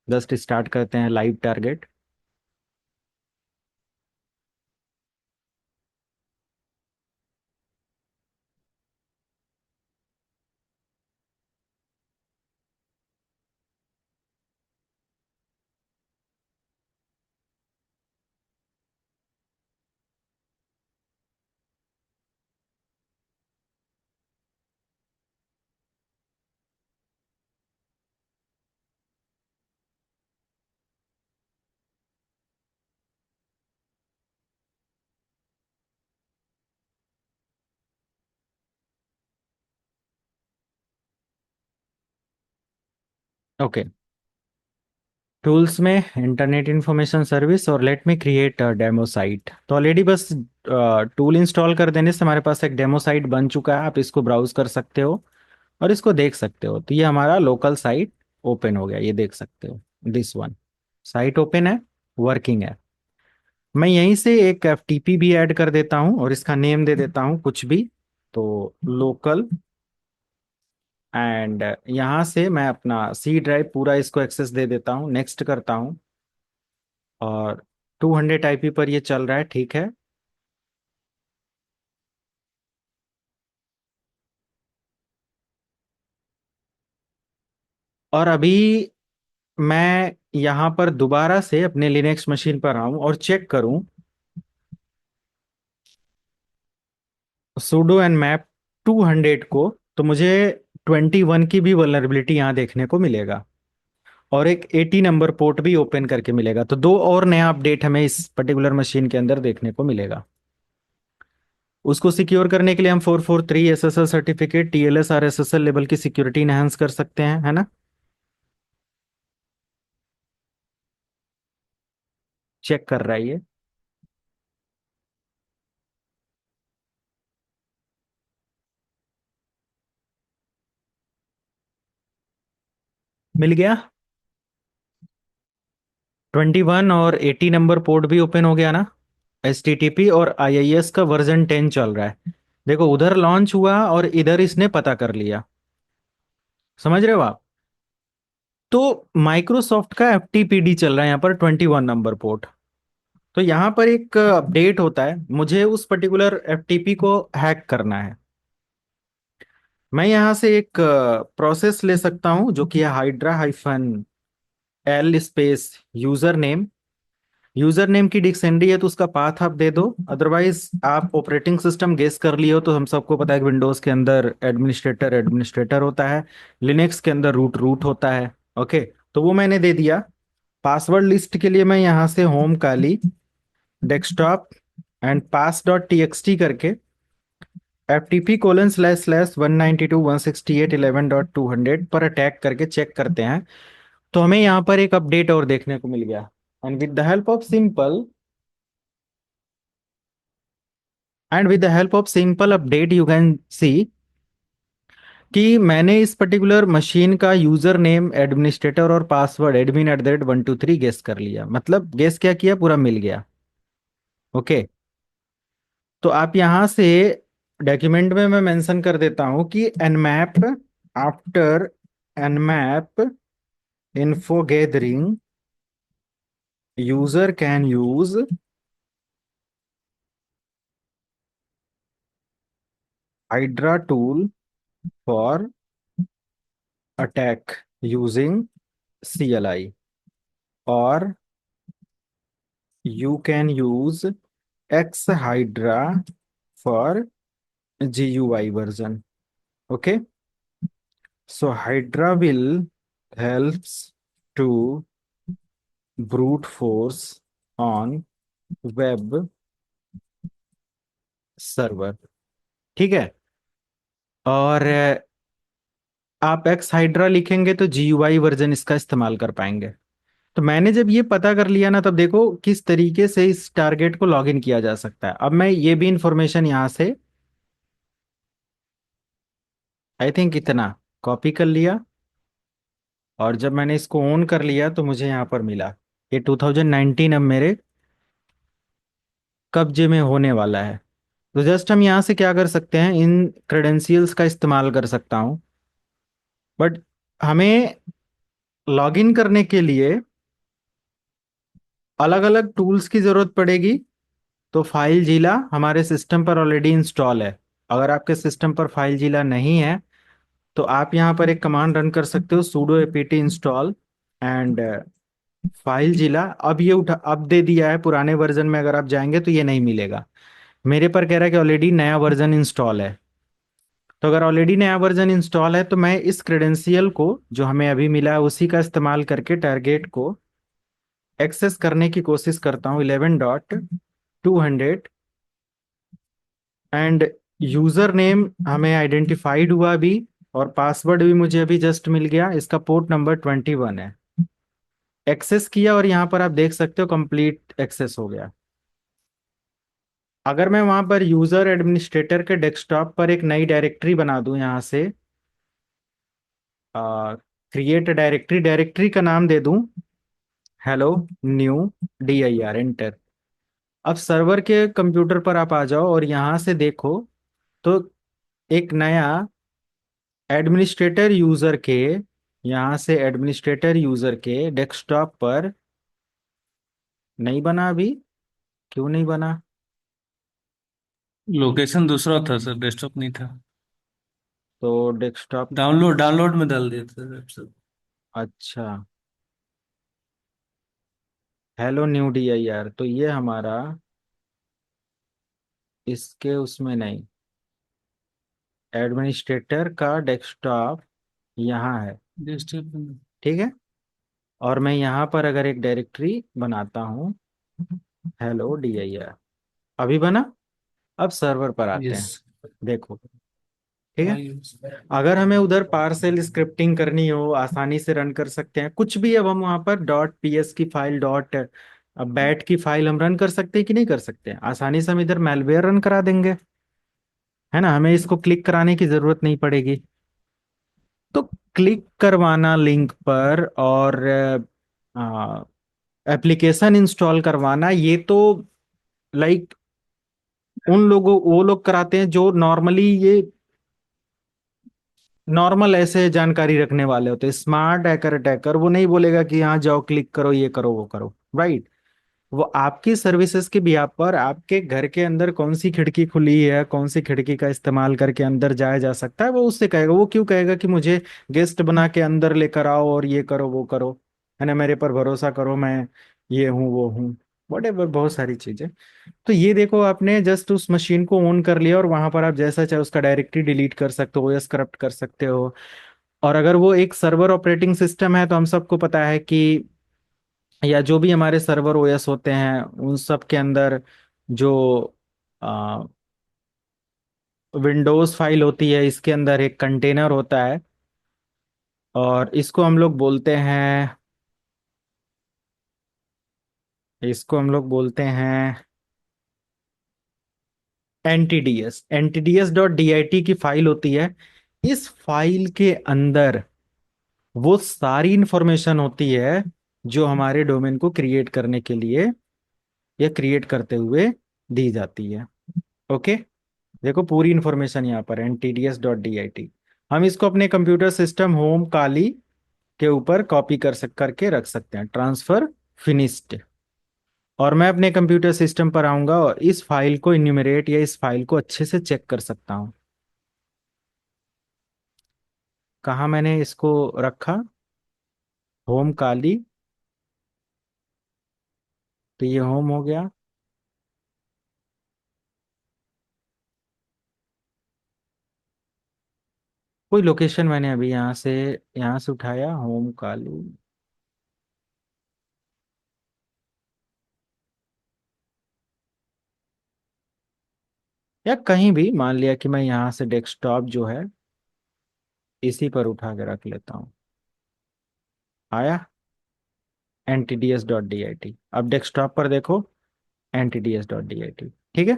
जस्ट स्टार्ट करते हैं लाइव टारगेट। ओके, टूल्स में इंटरनेट इंफॉर्मेशन सर्विस, और let me create demo site. तो ऑलरेडी बस टूल इंस्टॉल कर देने से हमारे पास एक डेमो साइट बन चुका है, आप इसको ब्राउज कर सकते हो और इसको देख सकते हो। तो ये हमारा लोकल साइट ओपन हो गया, ये देख सकते हो, दिस वन साइट ओपन है, वर्किंग है। मैं यहीं से एक एफटीपी भी ऐड कर देता हूं और इसका नेम दे देता हूं कुछ भी, तो लोकल। एंड यहां से मैं अपना सी ड्राइव पूरा इसको एक्सेस दे देता हूं, नेक्स्ट करता हूं। और 200 आईपी पर ये चल रहा है, ठीक है। और अभी मैं यहां पर दोबारा से अपने लिनक्स मशीन पर आऊं और चेक करूं sudo and map 200 को, तो मुझे 21 की भी वल्नरेबिलिटी यहाँ देखने को मिलेगा और एक 80 नंबर पोर्ट भी ओपन करके मिलेगा। तो दो और नया अपडेट हमें इस पर्टिकुलर मशीन के अंदर देखने को मिलेगा। उसको सिक्योर करने के लिए हम 443 एसएसएल सर्टिफिकेट टीएलएस और एसएसएल लेवल की सिक्योरिटी इनहेंस कर सकते हैं, है ना। चेक कर रहा है ये। मिल गया। 21 और 80 नंबर पोर्ट भी ओपन हो गया ना। एचटीटीपी और आईआईएस का वर्जन 10 चल रहा है। देखो, उधर लॉन्च हुआ और इधर इसने पता कर लिया। समझ रहे हो आप। तो माइक्रोसॉफ्ट का एफटीपीडी चल रहा है यहाँ पर 21 नंबर पोर्ट। तो यहाँ पर एक अपडेट होता है, मुझे उस पर्टिकुलर एफटीपी को हैक करना है। मैं यहाँ से एक प्रोसेस ले सकता हूँ जो कि है hydra hyphen L space user name. User name की डिक्शनरी है तो उसका पाथ आप दे दो, अदरवाइज आप ऑपरेटिंग सिस्टम गेस कर लियो। तो हम सबको पता है कि विंडोज के अंदर एडमिनिस्ट्रेटर एडमिनिस्ट्रेटर होता है, लिनक्स के अंदर रूट रूट होता है। ओके, तो वो मैंने दे दिया। पासवर्ड लिस्ट के लिए मैं यहाँ से home Kali desktop and pass dot T x T करके FTP://192.168.11.200 पर अटैक करके चेक करते हैं। तो हमें यहाँ पर एक अपडेट और देखने को मिल गया। And with the help of simple update you can see कि मैंने इस पर्टिकुलर मशीन का यूजर नेम एडमिनिस्ट्रेटर और पासवर्ड admin@123 गेस कर लिया। मतलब गेस क्या किया, पूरा मिल गया। ओके, तो आप यहां से डॉक्यूमेंट में मैं मेंशन कर देता हूं कि nmap after nmap info gathering user can use hydra tool for attack using CLI, or you can use X Hydra for GUI version. Okay, so Hydra will helps to brute force on web server. ठीक है। और आप x hydra लिखेंगे तो GUI version इसका इस्तेमाल कर पाएंगे। तो मैंने जब ये पता कर लिया ना, तब देखो किस तरीके से इस टारगेट को लॉग इन किया जा सकता है। अब मैं ये भी इंफॉर्मेशन यहाँ से आई थिंक इतना कॉपी कर लिया, और जब मैंने इसको ऑन कर लिया तो मुझे यहाँ पर मिला ये 2019 अब मेरे कब्जे में होने वाला है। तो जस्ट हम यहाँ से क्या कर सकते हैं, इन क्रेडेंशियल्स का इस्तेमाल कर सकता हूँ। बट हमें लॉगिन करने के लिए अलग अलग टूल्स की जरूरत पड़ेगी। तो फाइल जीला हमारे सिस्टम पर ऑलरेडी इंस्टॉल है। अगर आपके सिस्टम पर फाइल जीला नहीं है तो आप यहाँ पर एक कमांड रन कर सकते हो, sudo apt install and file जिला। अब ये उठा अब दे दिया है, पुराने वर्जन में अगर आप जाएंगे तो ये नहीं मिलेगा। मेरे पर कह रहा है कि ऑलरेडी नया वर्जन इंस्टॉल है। तो अगर ऑलरेडी नया वर्जन इंस्टॉल है तो मैं इस क्रेडेंशियल को जो हमें अभी मिला है उसी का इस्तेमाल करके टारगेट को एक्सेस करने की कोशिश करता हूँ 11.200। एंड यूजर नेम हमें आइडेंटिफाइड हुआ अभी, और पासवर्ड भी मुझे अभी जस्ट मिल गया। इसका पोर्ट नंबर 21 है। एक्सेस किया और यहाँ पर आप देख सकते हो कंप्लीट एक्सेस हो गया। अगर मैं वहां पर यूजर एडमिनिस्ट्रेटर के डेस्कटॉप पर एक नई डायरेक्टरी बना दूं, यहाँ से क्रिएट डायरेक्टरी, डायरेक्टरी का नाम दे दूं हेलो न्यू DIR, एंटर। अब सर्वर के कंप्यूटर पर आप आ जाओ और यहां से देखो तो एक नया एडमिनिस्ट्रेटर यूजर के, यहां से एडमिनिस्ट्रेटर यूजर के डेस्कटॉप पर नहीं बना अभी। क्यों नहीं बना? लोकेशन दूसरा था सर, डेस्कटॉप नहीं था। तो डेस्कटॉप, डाउनलोड डाउनलोड में डाल दिया था सर सब। अच्छा, हेलो न्यू DIR, तो ये हमारा इसके उसमें नहीं, एडमिनिस्ट्रेटर का डेस्कटॉप यहाँ है। डेस्कटॉप ठीक है, और मैं यहाँ पर अगर एक डायरेक्टरी बनाता हूँ, हेलो DIR, अभी बना। अब सर्वर पर आते यस। हैं, देखो। ठीक है, अगर हमें उधर पार्सेल स्क्रिप्टिंग करनी हो, आसानी से रन कर सकते हैं कुछ भी। अब हम वहां पर .ps की फाइल, डॉट बैट की फाइल हम रन कर सकते हैं कि नहीं कर सकते हैं? आसानी से हम इधर मैलवेयर रन करा देंगे, है ना। हमें इसको क्लिक कराने की जरूरत नहीं पड़ेगी। तो क्लिक करवाना लिंक पर और एप्लीकेशन इंस्टॉल करवाना, ये तो लाइक उन लोगों, वो लोग कराते हैं जो नॉर्मली ये नॉर्मल ऐसे जानकारी रखने वाले होते हैं। स्मार्ट हैकर अटैकर वो नहीं बोलेगा कि यहाँ जाओ क्लिक करो, ये करो, वो करो, राइट। वो आपकी सर्विसेज के बिहाफ पर आपके घर के अंदर कौन सी खिड़की खुली है, कौन सी खिड़की का इस्तेमाल करके अंदर जाया जा सकता है, वो उससे कहेगा। वो क्यों कहेगा कि मुझे गेस्ट बना के अंदर लेकर आओ और ये करो वो करो, है ना, मेरे पर भरोसा करो, मैं ये हूँ वो हूँ, वट बहुत सारी चीजें। तो ये देखो, आपने जस्ट उस मशीन को ऑन कर लिया और वहां पर आप जैसा चाहे उसका डायरेक्टरी डिलीट कर सकते हो, ओएस करप्ट कर सकते हो। और अगर वो एक सर्वर ऑपरेटिंग सिस्टम है तो हम सबको पता है कि, या जो भी हमारे सर्वर ओएस होते हैं उन सब के अंदर जो विंडोज फाइल होती है, इसके अंदर एक कंटेनर होता है और इसको हम लोग बोलते हैं, इसको हम लोग बोलते हैं NTDS की फाइल होती है। इस फाइल के अंदर वो सारी इंफॉर्मेशन होती है जो हमारे डोमेन को क्रिएट करने के लिए या क्रिएट करते हुए दी जाती है। ओके, देखो पूरी इंफॉर्मेशन यहाँ पर NTDS.DIT। हम इसको अपने कंप्यूटर सिस्टम होम काली के ऊपर कॉपी करके रख सकते हैं, ट्रांसफर फिनिश्ड। और मैं अपने कंप्यूटर सिस्टम पर आऊंगा और इस फाइल को इन्यूमरेट या इस फाइल को अच्छे से चेक कर सकता हूँ। कहाँ मैंने इसको रखा? होम काली, तो ये होम हो गया। कोई लोकेशन मैंने अभी यहाँ से उठाया, होम काली, या कहीं भी मान लिया कि मैं यहाँ से डेस्कटॉप जो है इसी पर उठा के रख लेता हूँ। आया NTDS.DIT। अब डेस्कटॉप पर देखो NTDS.DIT। ठीक है,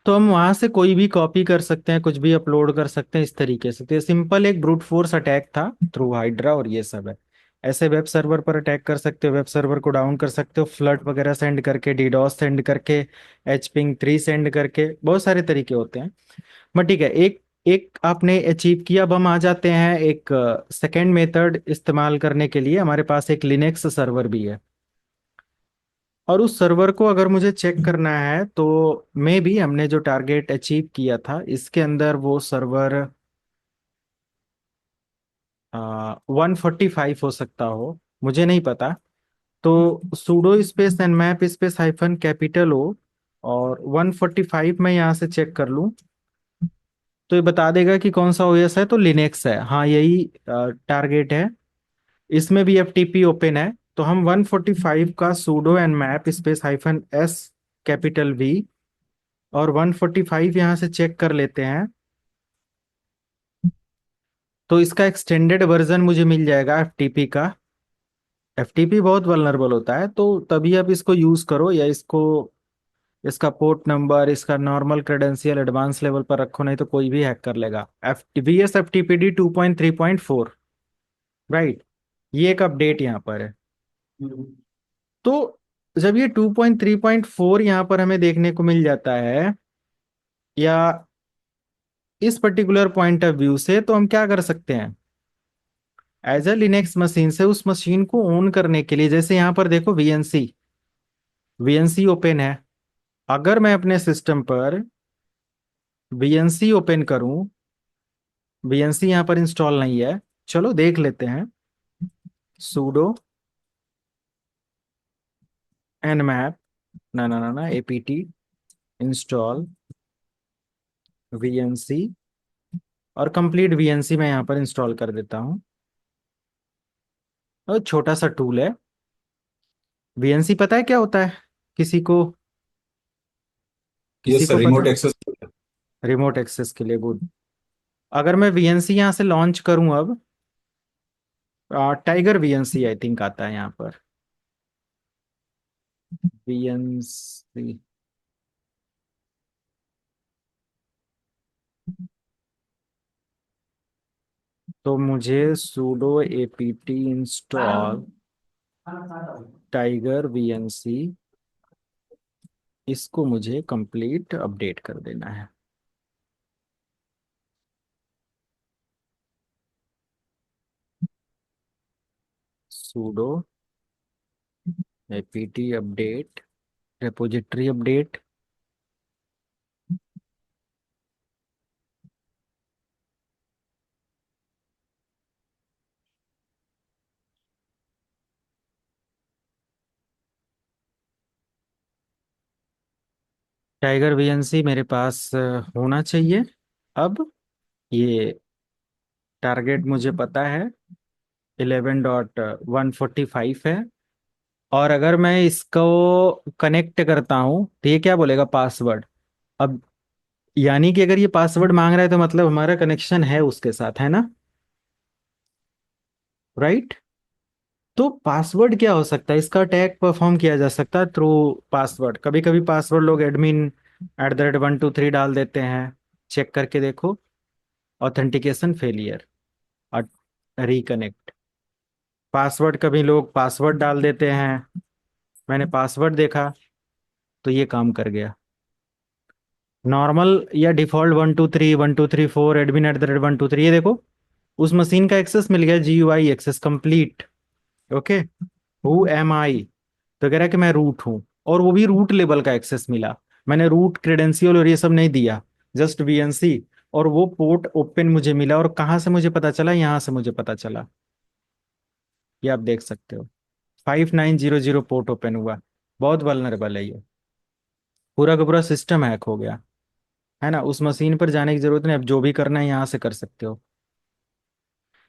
तो हम वहां से कोई भी कॉपी कर सकते हैं, कुछ भी अपलोड कर सकते हैं इस तरीके से। तो ये सिंपल एक ब्रूट फोर्स अटैक था थ्रू हाइड्रा, और ये सब है। ऐसे वेब सर्वर पर अटैक कर सकते हो, वेब सर्वर को डाउन कर सकते हो, फ्लड वगैरह सेंड करके, डीडॉस सेंड करके, HPing 3 सेंड करके, बहुत सारे तरीके होते हैं। बट ठीक है, एक एक आपने अचीव किया। अब हम आ जाते हैं एक सेकेंड मेथड इस्तेमाल करने के लिए। हमारे पास एक लिनक्स सर्वर भी है, और उस सर्वर को अगर मुझे चेक करना है तो मे भी हमने जो टारगेट अचीव किया था इसके अंदर वो सर्वर 145 हो सकता हो, मुझे नहीं पता। तो sudo space nmap space hyphen capital O और 145 मैं यहाँ से चेक कर लूँ तो ये बता देगा कि कौन सा ओएस है। तो लिनक्स है, हाँ यही टारगेट है। इसमें भी FTP ओपन है। तो हम 145 का sudo nmap space hyphen S capital V और 145 यहाँ से चेक कर लेते हैं। तो इसका एक्सटेंडेड वर्जन मुझे मिल जाएगा FTP का। FTP बहुत वल्नरेबल होता है, तो तभी आप इसको यूज करो, या इसको, इसका पोर्ट नंबर, इसका नॉर्मल क्रेडेंशियल एडवांस लेवल पर रखो, नहीं तो कोई भी हैक कर लेगा। VS FTPD 2.3.4, राइट, ये एक अपडेट यहाँ पर है। तो जब ये 2.3.4 यहाँ पर हमें देखने को मिल जाता है, या इस पर्टिकुलर पॉइंट ऑफ व्यू से, तो हम क्या कर सकते हैं? एज अ लिनक्स मशीन से उस मशीन को ऑन करने के लिए, जैसे यहाँ पर देखो वीएनसी, वीएनसी ओपन है। अगर मैं अपने सिस्टम पर वीएनसी ओपन करूं, वीएनसी यहाँ पर इंस्टॉल नहीं है, चलो देख लेते हैं। sudo nmap, ना apt इंस्टॉल वीएनसी, और कंप्लीट वीएनसी मैं यहाँ पर इंस्टॉल कर देता हूँ। और छोटा सा टूल है वीएनसी, पता है क्या होता है किसी को? किसी यस सर, को पता? Remote access. रिमोट एक्सेस के लिए, गुड। अगर मैं वीएनसी यहाँ से लॉन्च करूँ अब, टाइगर वीएनसी आई थिंक आता है यहाँ पर, वीएनसी। तो मुझे sudo apt install tiger VNC, इसको मुझे कंप्लीट अपडेट कर देना है। sudo apt update, repository update. Tiger VNC मेरे पास होना चाहिए अब। ये टारगेट मुझे पता है 11.145 है। और अगर मैं इसको कनेक्ट करता हूँ तो ये क्या बोलेगा? पासवर्ड। अब यानी कि अगर ये पासवर्ड मांग रहा है तो मतलब हमारा कनेक्शन है उसके साथ, है ना? राइट। तो पासवर्ड क्या हो सकता है? इसका अटैक परफॉर्म किया जा सकता है थ्रू पासवर्ड। कभी कभी पासवर्ड लोग admin@123 डाल देते हैं, चेक करके देखो। ऑथेंटिकेशन फेलियर और रिकनेक्ट। पासवर्ड, कभी लोग पासवर्ड डाल देते हैं, मैंने पासवर्ड देखा तो ये काम कर गया। नॉर्मल या डिफॉल्ट 123 1234 admin@123, ये देखो उस मशीन का एक्सेस मिल गया, GUI access complete. Okay. Who am I? तो कह रहा है कि मैं रूट हूं, और वो भी रूट लेवल का एक्सेस मिला। मैंने रूट क्रेडेंशियल और ये सब नहीं दिया, जस्ट वीएनसी। और वो पोर्ट ओपन मुझे मिला, और कहाँ से मुझे पता चला? यहाँ से मुझे पता चला। ये आप देख सकते हो, 5900 पोर्ट ओपन हुआ। बहुत वल्नरेबल है ये, पूरा का पूरा सिस्टम हैक हो गया, है ना? उस मशीन पर जाने की जरूरत नहीं, अब जो भी करना है यहाँ से कर सकते हो।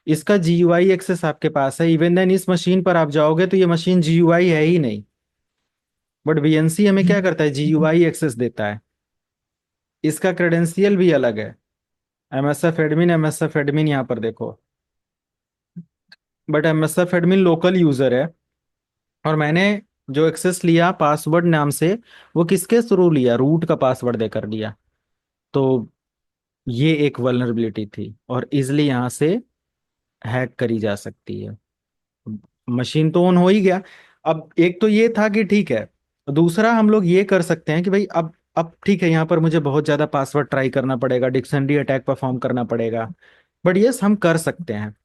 इसका GUI एक्सेस आपके पास है। इवन देन इस मशीन पर आप जाओगे तो ये मशीन GUI है ही नहीं, बट वीएनसी हमें क्या करता है? GUI एक्सेस देता है। इसका क्रेडेंशियल भी अलग है, एमएसएफ एडमिन यहाँ पर देखो। But MSF admin local user है, और मैंने जो एक्सेस लिया पासवर्ड नाम से, वो किसके थ्रू लिया? रूट का पासवर्ड देकर लिया। तो ये एक वल्नरेबिलिटी थी, और इजिली यहाँ से हैक करी जा सकती है। मशीन तो ऑन हो ही गया। अब एक तो ये था कि ठीक है, दूसरा हम लोग ये कर सकते हैं कि भाई अब ठीक है, यहाँ पर मुझे बहुत ज्यादा पासवर्ड ट्राई करना पड़ेगा, डिक्शनरी अटैक परफॉर्म करना पड़ेगा, बट यस हम कर सकते हैं।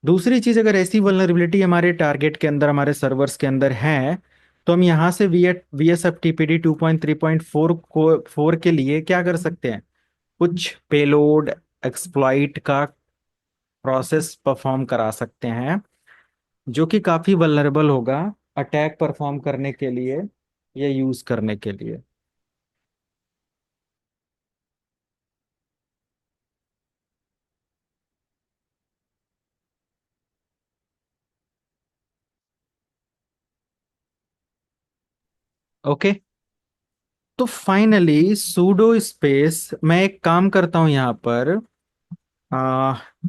दूसरी चीज, अगर ऐसी वल्नरेबिलिटी हमारे टारगेट के अंदर, हमारे सर्वर्स के अंदर है, तो हम यहाँ से VSFTPD 2.3.4 के लिए क्या कर सकते हैं? कुछ पेलोड एक्सप्लॉइट का प्रोसेस परफॉर्म करा सकते हैं, जो कि काफी वल्नरेबल होगा अटैक परफॉर्म करने के लिए या यूज करने के लिए। ओके। तो फाइनली सूडो स्पेस, मैं एक काम करता हूं यहाँ पर,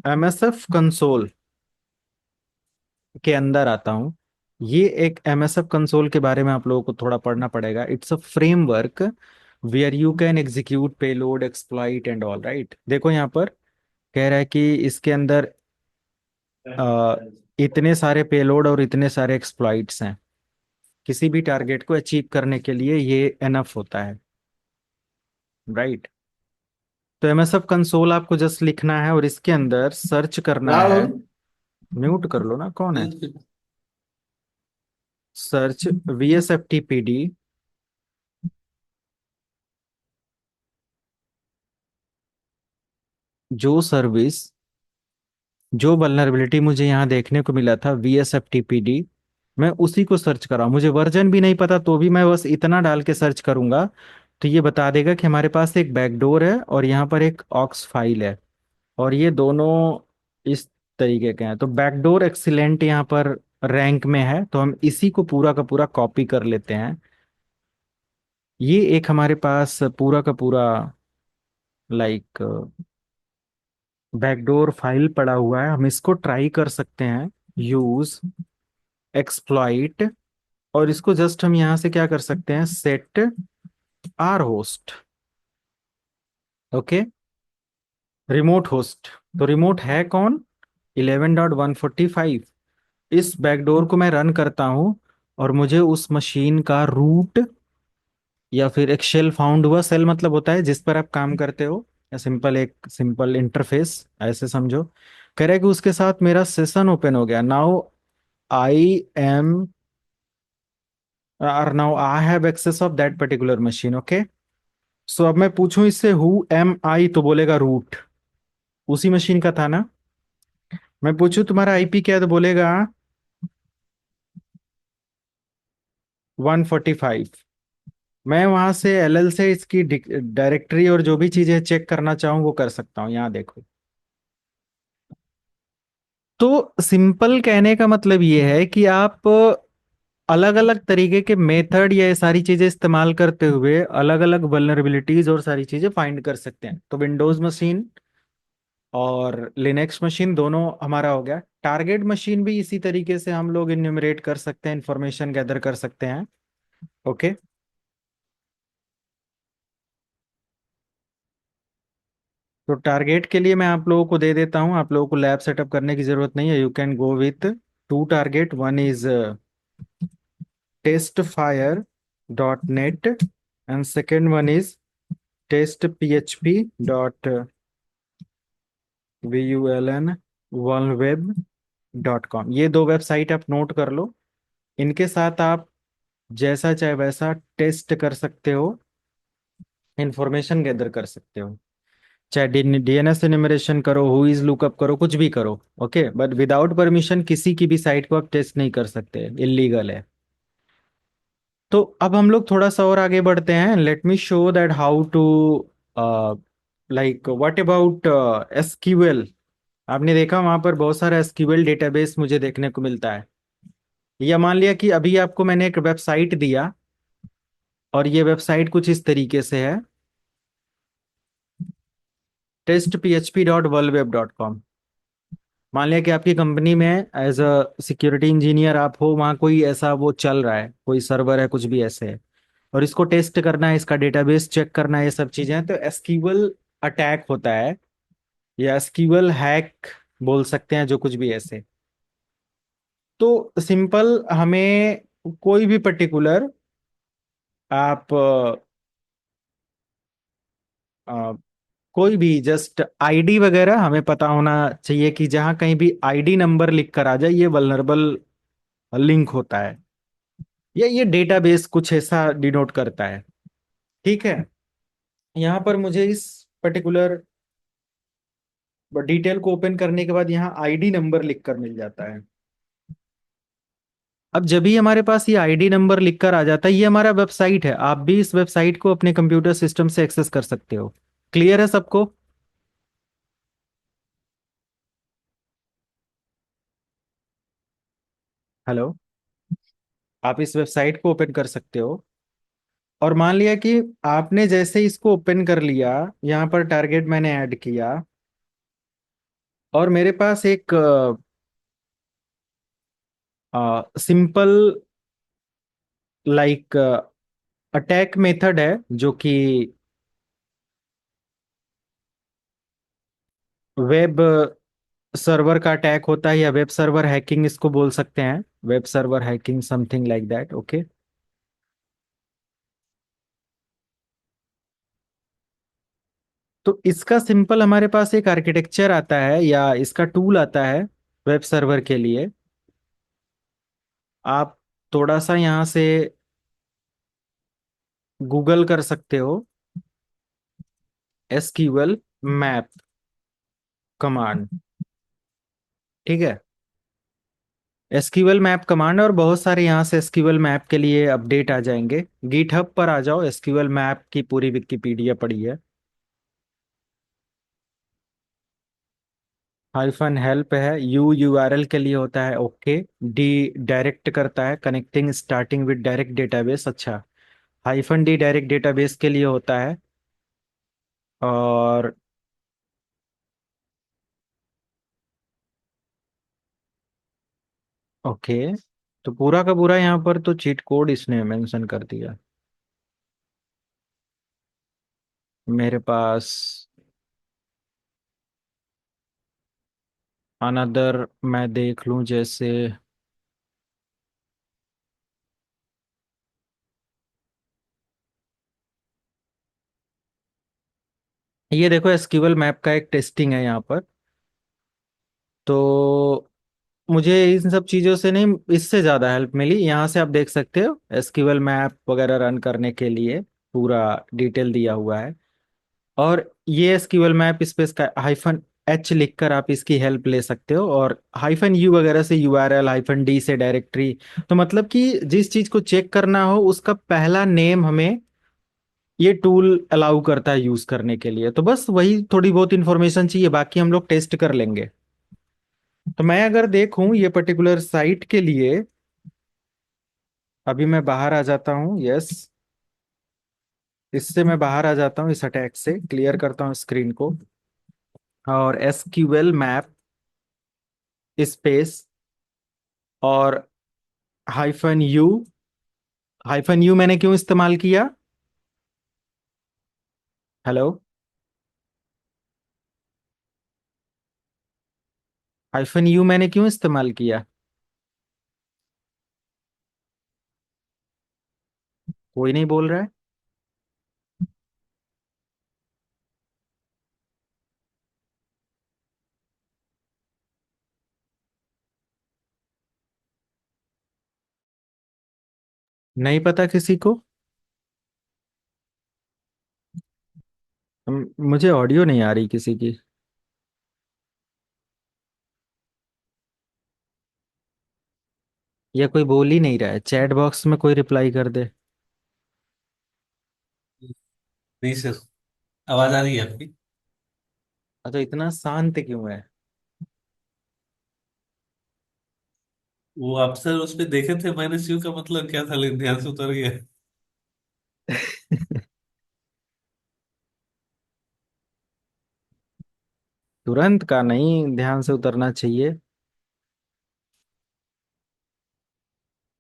MSF कंसोल के अंदर आता हूं। ये एक MSF कंसोल के बारे में आप लोगों को थोड़ा पढ़ना पड़ेगा। It's a framework where you can execute payload exploit and all, right? देखो यहाँ पर कह रहा है कि इसके अंदर इतने सारे पेलोड और इतने सारे एक्सप्लॉइट्स हैं किसी भी टारगेट को अचीव करने के लिए ये एनफ होता है, राइट। तो एमएसएफ कंसोल आपको जस्ट लिखना है और इसके अंदर सर्च करना है। राहुल। म्यूट कर लो ना, कौन है। सर्च VSFTPD, जो सर्विस, जो वल्नरेबिलिटी मुझे यहाँ देखने को मिला था VSFTPD, मैं उसी को सर्च कर रहा हूँ। मुझे वर्जन भी नहीं पता, तो भी मैं बस इतना डाल के सर्च करूंगा तो ये बता देगा कि हमारे पास एक बैकडोर है और यहाँ पर एक ऑक्स फाइल है, और ये दोनों इस तरीके के हैं। तो बैकडोर एक्सीलेंट यहाँ पर रैंक में है, तो हम इसी को पूरा का पूरा कॉपी कर लेते हैं। ये एक हमारे पास पूरा का पूरा लाइक बैकडोर फाइल पड़ा हुआ है। हम इसको ट्राई कर सकते हैं, यूज एक्सप्लॉइट, और इसको जस्ट हम यहाँ से क्या कर सकते हैं, set R host, okay, remote host. तो रिमोट है कौन, 11.145। इस बैकडोर को मैं रन करता हूं और मुझे उस मशीन का रूट या फिर एक शेल फाउंड हुआ, सेल मतलब होता है जिस पर आप काम करते हो, या सिंपल एक सिंपल इंटरफेस ऐसे समझो। कह रहा है कि उसके साथ मेरा सेशन ओपन हो गया। Now I am now I have access of that particular machine, okay. So अब मैं पूछूं इससे हु एम आई, तो बोलेगा रूट, उसी मशीन का था ना। मैं पूछूं तुम्हारा आईपी क्या है, तो बोलेगा 145। मैं वहां से एलएल से इसकी डायरेक्टरी और जो भी चीजें चेक करना चाहूँ वो कर सकता हूँ, यहाँ देखो। तो सिंपल कहने का मतलब ये है कि आप अलग अलग तरीके के मेथड या ये सारी चीजें इस्तेमाल करते हुए अलग अलग वल्नरेबिलिटीज और सारी चीजें फाइंड कर सकते हैं। तो विंडोज मशीन और लिनक्स मशीन दोनों हमारा हो गया। टारगेट मशीन भी इसी तरीके से हम लोग इन्यूमरेट कर सकते हैं, इंफॉर्मेशन गैदर कर सकते हैं, ओके। तो टारगेट के लिए मैं आप लोगों को दे देता हूं, आप लोगों को लैब सेटअप करने की जरूरत नहीं है, you can go with to target. One is testfire.net and second one is testphp.vuln1web.com। ये दो वेबसाइट आप नोट कर लो। इनके साथ आप जैसा चाहे वैसा टेस्ट कर सकते हो, इंफॉर्मेशन गैदर कर सकते हो, चाहे डीएनएस एनिमरेशन करो, हु इज लुकअप करो, कुछ भी करो, ओके। बट विदाउट परमिशन किसी की भी साइट को आप टेस्ट नहीं कर सकते, इलीगल है। तो अब हम लोग थोड़ा सा और आगे बढ़ते हैं। Let me show that how to like what about SQL. आपने देखा वहां पर बहुत सारा एसक्यूएल डेटाबेस मुझे देखने को मिलता है। या मान लिया कि अभी आपको मैंने एक वेबसाइट दिया और ये वेबसाइट कुछ इस तरीके से है, testphp.vulweb.com। मान लिया कि आपकी कंपनी में एज अ सिक्योरिटी इंजीनियर आप हो, वहाँ कोई ऐसा वो चल रहा है, कोई सर्वर है, कुछ भी ऐसे है, और इसको टेस्ट करना है, इसका डेटाबेस चेक करना है, ये सब चीजें हैं, तो एसक्यूएल अटैक होता है या एसक्यूएल हैक बोल सकते हैं, जो कुछ भी ऐसे। तो सिंपल हमें कोई भी पर्टिकुलर आप अ, कोई भी जस्ट आईडी वगैरह हमें पता होना चाहिए कि जहां कहीं भी आईडी नंबर लिख कर आ जाए ये वल्नरेबल लिंक होता है, या ये डेटाबेस कुछ ऐसा डिनोट करता है, ठीक है। यहाँ पर मुझे इस पर्टिकुलर डिटेल को ओपन करने के बाद यहाँ आईडी नंबर लिख कर मिल जाता है। अब जब भी हमारे पास ये आईडी नंबर लिख कर आ जाता है, ये हमारा वेबसाइट है, आप भी इस वेबसाइट को अपने कंप्यूटर सिस्टम से एक्सेस कर सकते हो। क्लियर है सबको। हेलो, आप इस वेबसाइट को ओपन कर सकते हो। और मान लिया कि आपने जैसे इसको ओपन कर लिया, यहाँ पर टारगेट मैंने ऐड किया, और मेरे पास एक सिंपल लाइक अटैक मेथड है, जो कि वेब सर्वर का अटैक होता है, या वेब सर्वर हैकिंग इसको बोल सकते हैं, web server hacking something like that, okay. तो इसका सिंपल हमारे पास एक आर्किटेक्चर आता है या इसका टूल आता है वेब सर्वर के लिए। आप थोड़ा सा यहाँ से गूगल कर सकते हो, एसक्यूएल मैप कमांड। ठीक है, एसक्यूएल मैप कमांड, और बहुत सारे यहाँ से एसक्यूएल मैप के लिए अपडेट आ जाएंगे। गिटहब पर आ जाओ, एसक्यूएल मैप की पूरी विकिपीडिया पड़ी है। हाइफन हेल्प है, यू यूआरएल के लिए होता है, ओके। डी डायरेक्ट करता है, connecting starting with direct database, अच्छा। हाइफन डी डायरेक्ट डेटाबेस के लिए होता है। और ओके, तो पूरा का पूरा यहाँ पर तो चीट कोड इसने मेंशन कर दिया। मेरे पास अनदर, मैं देख लूं जैसे, ये देखो एसक्यूएल मैप का एक टेस्टिंग है यहाँ पर। तो मुझे इन सब चीज़ों से नहीं, इससे ज़्यादा हेल्प मिली। यहाँ से आप देख सकते हो एसक्यूएल मैप वगैरह रन करने के लिए पूरा डिटेल दिया हुआ है। और ये एसक्यूएल मैप स्पेस का हाइफन एच लिखकर आप इसकी हेल्प ले सकते हो, और हाइफन यू वगैरह से यूआरएल, हाइफन डी से डायरेक्टरी। तो मतलब कि जिस चीज़ को चेक करना हो उसका पहला नेम हमें ये टूल अलाउ करता है यूज करने के लिए। तो बस वही थोड़ी बहुत इंफॉर्मेशन चाहिए, बाकी हम लोग टेस्ट कर लेंगे। तो मैं अगर देखूं ये पर्टिकुलर साइट के लिए, अभी मैं बाहर आ जाता हूँ, यस, इससे मैं बाहर आ जाता हूँ, इस अटैक से क्लियर करता हूँ स्क्रीन को। और एसक्यूएल मैप स्पेस और हाइफन यू, हाइफन यू मैंने क्यों इस्तेमाल किया? हेलो, हाइफन यू मैंने क्यों इस्तेमाल किया? कोई नहीं बोल रहा है। नहीं पता किसी को? मुझे ऑडियो नहीं आ रही किसी की। या कोई बोल ही नहीं रहा है, चैट बॉक्स में कोई रिप्लाई कर दे। नहीं सर, आवाज आ रही है आपकी? तो इतना शांत क्यों है? वो आप सर उस पे देखे थे, माइनस यू का मतलब क्या था, लेकिन ध्यान से उतर गया। तुरंत का नहीं ध्यान से उतरना चाहिए।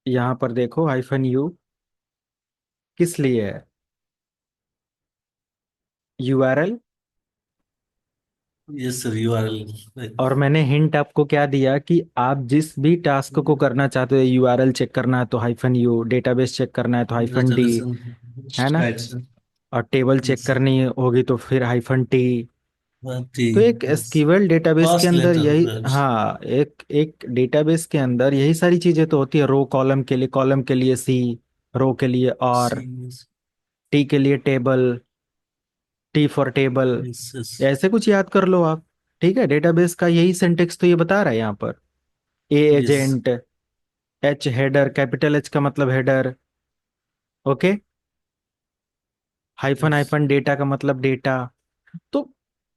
यहाँ पर देखो हाइफन यू किस लिए है, यूआरएल। Yes sir, URL. और मैंने हिंट आपको क्या दिया कि आप जिस भी टास्क को करना चाहते हो, यूआरएल चेक करना है तो हाइफन यू, डेटाबेस चेक करना है तो हाइफन डी, रिजर्वेशन। है ना? Right sir. और टेबल चेक यस करनी होगी तो फिर हाइफन टी। Sir, T. तो एक यस। एसक्यूएल डेटाबेस के फर्स्ट अंदर लेटर। यही, हाँ, एक एक डेटाबेस के अंदर यही सारी चीजें तो होती है। रो कॉलम के लिए, कॉलम के लिए सी, रो के लिए सी। आर, टी के लिए table, T for table, yes yes. ऐसे कुछ याद कर लो आप। ठीक है, डेटाबेस का यही सिंटेक्स तो ये बता रहा है यहाँ पर। A yes. Agent, H header, capital H का मतलब header, okay. Hyphen yes. Hyphen data का मतलब डेटा। तो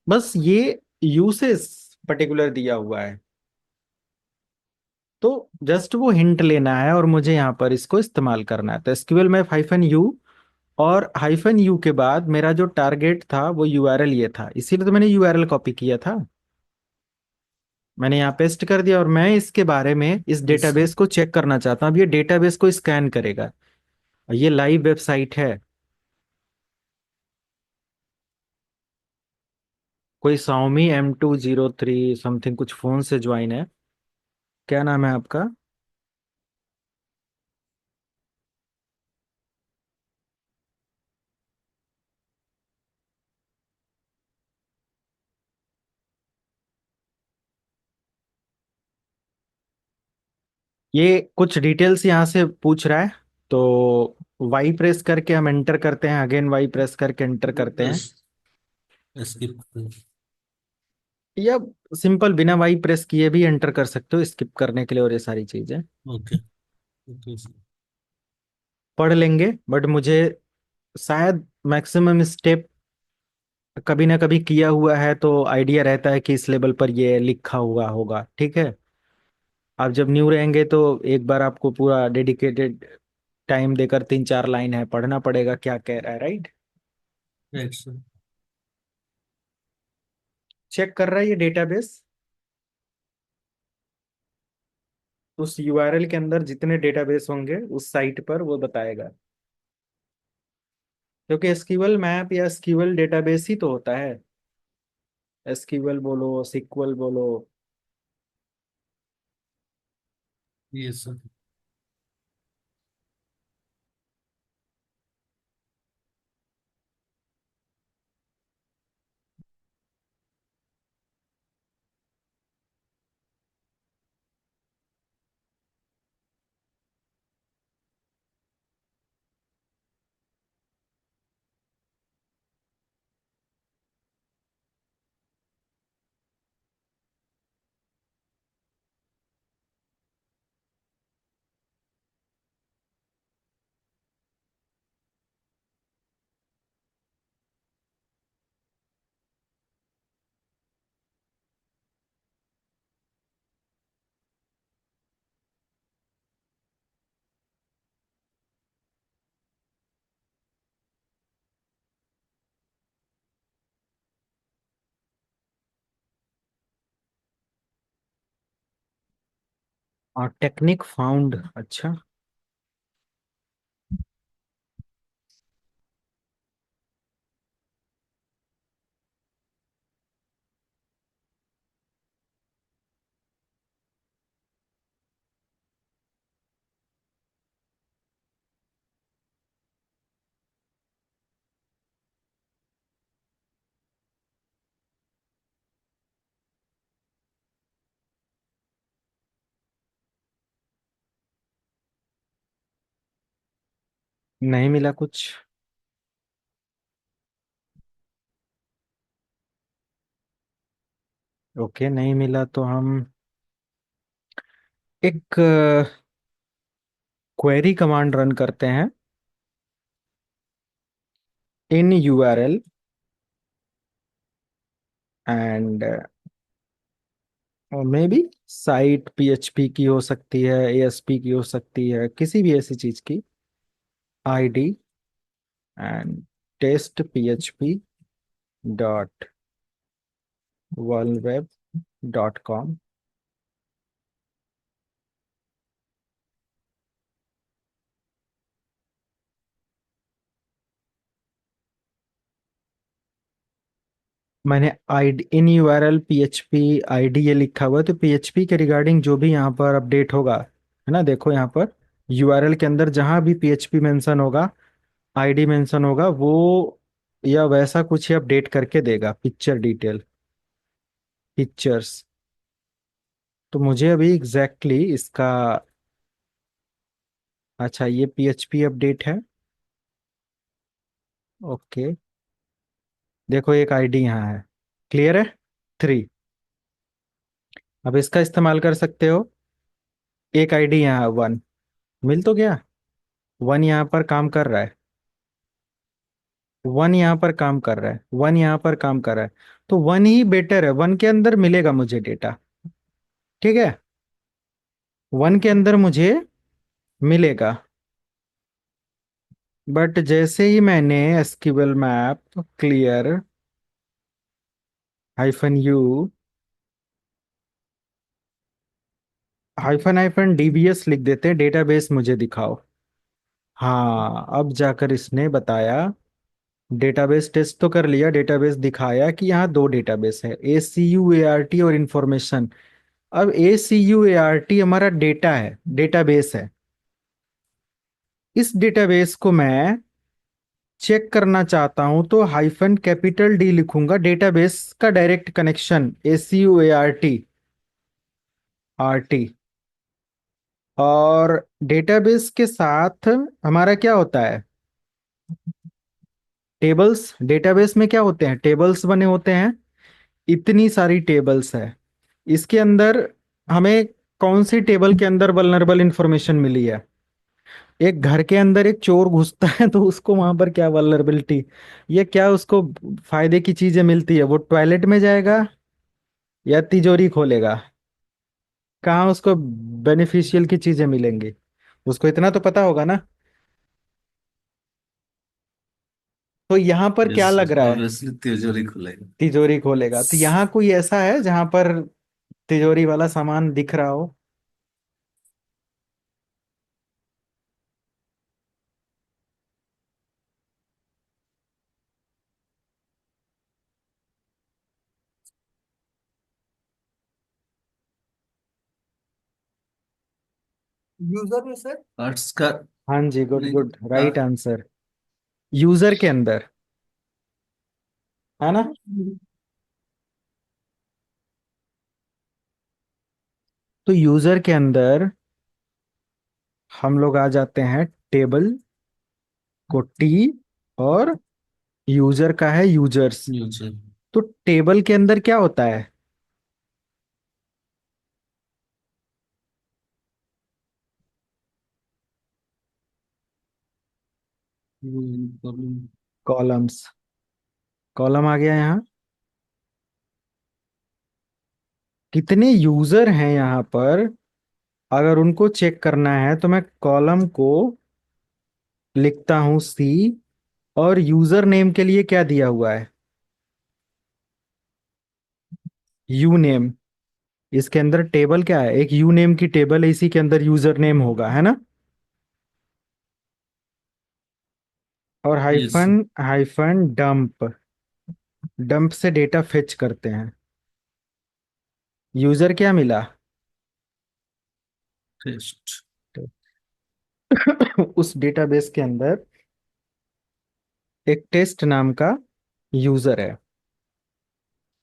बस ये यूसेस पर्टिकुलर दिया हुआ है। तो जस्ट वो हिंट लेना है और मुझे यहाँ पर इसको इस्तेमाल करना है। तो एसक्यूएल में हाइफन यू, और हाइफन यू के बाद मेरा जो टारगेट था वो यूआरएल ये था, इसीलिए तो मैंने यूआरएल कॉपी किया था। मैंने यहाँ पेस्ट कर दिया और मैं इसके बारे में, इस यस सर। डेटाबेस को चेक करना चाहता हूँ। अब ये डेटाबेस को स्कैन करेगा, और ये लाइव वेबसाइट है। कोई Xiaomi M203 समथिंग कुछ फोन से ज्वाइन है। क्या नाम है आपका? ये कुछ डिटेल्स यहाँ से पूछ रहा है, तो वाई प्रेस करके हम एंटर करते हैं, अगेन वाई प्रेस करके एंटर करते हैं, स्किप। या सिंपल बिना वाई प्रेस किए भी एंटर कर सकते हो स्किप करने के लिए, और ये सारी चीजें ओके ओके। पढ़ लेंगे। बट मुझे शायद मैक्सिमम स्टेप कभी ना कभी किया हुआ है, तो आइडिया रहता है कि इस लेवल पर ये लिखा हुआ होगा। ठीक है, आप जब न्यू रहेंगे तो एक बार आपको पूरा डेडिकेटेड टाइम देकर 3-4 लाइन है पढ़ना पड़ेगा क्या कह रहा है, राइट। Right sir. चेक कर रहा है ये डेटाबेस, उस यूआरएल के अंदर जितने डेटाबेस होंगे उस साइट पर वो बताएगा, क्योंकि एसक्यूएल मैप या एसक्यूएल डेटाबेस ही तो होता है। एसक्यूएल बोलो, सिक्वल बोलो। ये सर। और टेक्निक फाउंड, अच्छा। नहीं मिला कुछ। ओके, नहीं मिला तो हम एक क्वेरी कमांड रन करते हैं, in URL and maybe site PHP की हो सकती है, एएसपी की हो सकती है, किसी भी ऐसी चीज की ID, and test PHP dot world dot com. मैंने ID in URL PHP ID ये लिखा हुआ है, तो पीएचपी के रिगार्डिंग जो भी यहाँ पर अपडेट होगा, है ना, देखो यहाँ पर यूआरएल के अंदर जहां भी पीएचपी मेंशन होगा, आईडी मेंशन होगा, वो या वैसा कुछ ही अपडेट करके देगा, पिक्चर डिटेल, पिक्चर्स। तो मुझे अभी एग्जैक्टली exactly इसका, अच्छा ये पीएचपी अपडेट है। ओके, देखो एक आईडी यहाँ है, क्लियर है, 3। अब इसका इस्तेमाल कर सकते हो, एक आईडी यहाँ 1, मिल तो गया, 1 यहाँ पर काम कर रहा है, 1 यहाँ पर काम कर रहा है, 1 यहाँ पर काम कर रहा है, तो 1 ही बेटर है, 1 के अंदर मिलेगा मुझे डेटा। ठीक है, 1 के अंदर मुझे मिलेगा। बट जैसे ही मैंने SQL map clear -u -dbs लिख देते हैं, डेटाबेस मुझे दिखाओ। हाँ, अब जाकर इसने बताया, डेटाबेस टेस्ट तो कर लिया, डेटाबेस दिखाया कि यहाँ दो डेटाबेस है, ACUART और इंफॉर्मेशन। अब ACUART हमारा डेटा है, डेटाबेस है। इस डेटाबेस को मैं चेक करना चाहता हूं तो -D लिखूंगा, डेटाबेस का डायरेक्ट कनेक्शन ACUART RT। और डेटाबेस के साथ हमारा क्या होता है? टेबल्स। डेटाबेस में क्या होते हैं? टेबल्स बने होते हैं। इतनी सारी टेबल्स है इसके अंदर। हमें कौन सी टेबल के अंदर वल्नरेबल इंफॉर्मेशन मिली है? एक घर के अंदर एक चोर घुसता है तो उसको वहां पर क्या वल्नरेबिलिटी, ये क्या उसको फायदे की चीजें मिलती है? वो टॉयलेट में जाएगा या तिजोरी खोलेगा? कहाँ उसको बेनिफिशियल की चीजें मिलेंगी? उसको इतना तो पता होगा ना। तो यहाँ पर क्या यस, लग रहा है? ऑब्वियसली तिजोरी खुलेगा। तिजोरी खोलेगा। तो यहाँ कोई ऐसा है जहां पर तिजोरी वाला सामान दिख रहा हो? यूजर में सर। आर्ट्स का हाँ जी, गुड नहीं गुड, था। Right answer. यूजर के अंदर, है ना? तो यूजर के अंदर हम लोग आ जाते हैं टेबल को टी, और यूजर का है यूजर्स। यूजर। तो टेबल के अंदर क्या होता है? कॉलम्स। कॉलम आ गया यहाँ। कितने यूजर हैं यहाँ पर, अगर उनको चेक करना है तो मैं कॉलम को लिखता हूं सी, और यूजर नेम के लिए क्या दिया हुआ है? You name. इसके अंदर टेबल क्या है? एक यू नेम की टेबल है, इसी के अंदर यूजर नेम होगा, है ना? और yes. Hyphen hyphen dump. Dump से डेटा फेच करते हैं। यूजर क्या मिला? टेस्ट। उस डेटाबेस के अंदर एक टेस्ट नाम का यूजर है।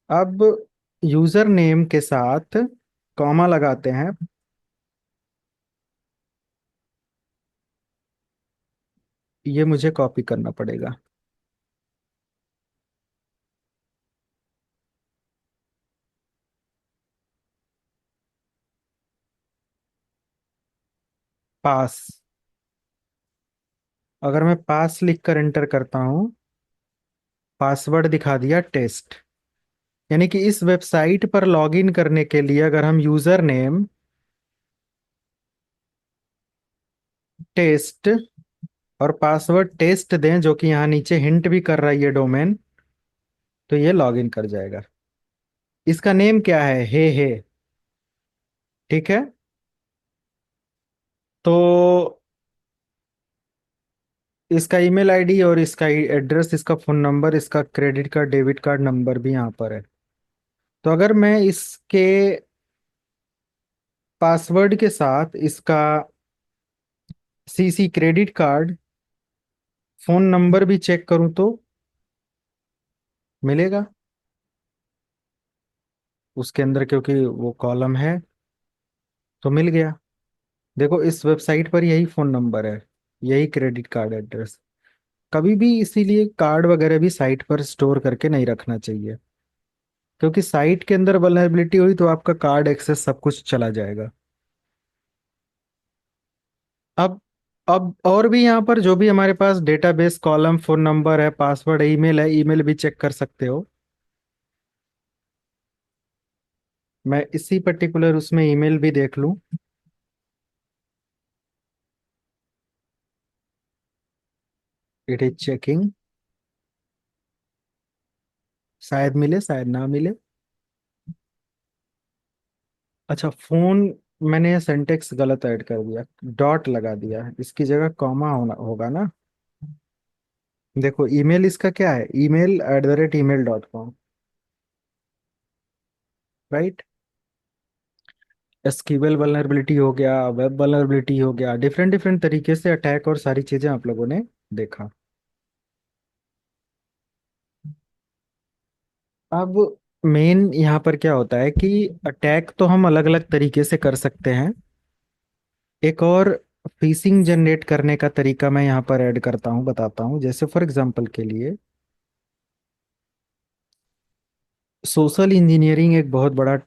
अब यूजर नेम के साथ कॉमा लगाते हैं। ये मुझे कॉपी करना पड़ेगा। पास। अगर मैं पास लिख कर एंटर करता हूं, पासवर्ड दिखा दिया टेस्ट। यानी कि इस वेबसाइट पर लॉगिन करने के लिए अगर हम यूजर नेम टेस्ट और पासवर्ड टेस्ट दें, जो कि यहाँ नीचे हिंट भी कर रहा है ये डोमेन, तो ये लॉगिन कर जाएगा। इसका नेम क्या है? हे। ठीक है। तो इसका ईमेल आईडी और इसका एड्रेस, इसका फोन नंबर, इसका credit card debit card number भी यहाँ पर है। तो अगर मैं इसके पासवर्ड के साथ इसका CC credit card phone number भी चेक करूं तो मिलेगा उसके अंदर, क्योंकि वो कॉलम है। तो मिल गया। देखो इस वेबसाइट पर यही फोन नंबर है, यही क्रेडिट कार्ड एड्रेस। कभी भी इसीलिए कार्ड वगैरह भी साइट पर स्टोर करके नहीं रखना चाहिए, क्योंकि साइट के अंदर वल्नरेबिलिटी हुई तो आपका कार्ड एक्सेस सब कुछ चला जाएगा। अब और भी यहाँ पर जो भी हमारे पास डेटाबेस कॉलम, फोन नंबर है, पासवर्ड है, ईमेल है, ईमेल भी चेक कर सकते हो। मैं इसी पर्टिकुलर उसमें ईमेल भी देख लूं। It is checking. शायद मिले, शायद ना मिले। अच्छा, फोन। मैंने ये सेंटेक्स गलत ऐड कर दिया, डॉट लगा दिया, इसकी जगह कॉमा होना होगा ना। देखो ईमेल इसका क्या है? email@email.com, right. एसक्यूएल वल्नरेबिलिटी हो गया, वेब वल्नरेबिलिटी हो गया, डिफरेंट डिफरेंट तरीके से अटैक और सारी चीजें आप लोगों ने देखा। अब मेन यहाँ पर क्या होता है कि अटैक तो हम अलग अलग तरीके से कर सकते हैं। एक और फिशिंग जनरेट करने का तरीका मैं यहाँ पर ऐड करता हूँ, बताता हूँ। जैसे फॉर एग्जांपल के लिए सोशल इंजीनियरिंग एक बहुत बड़ा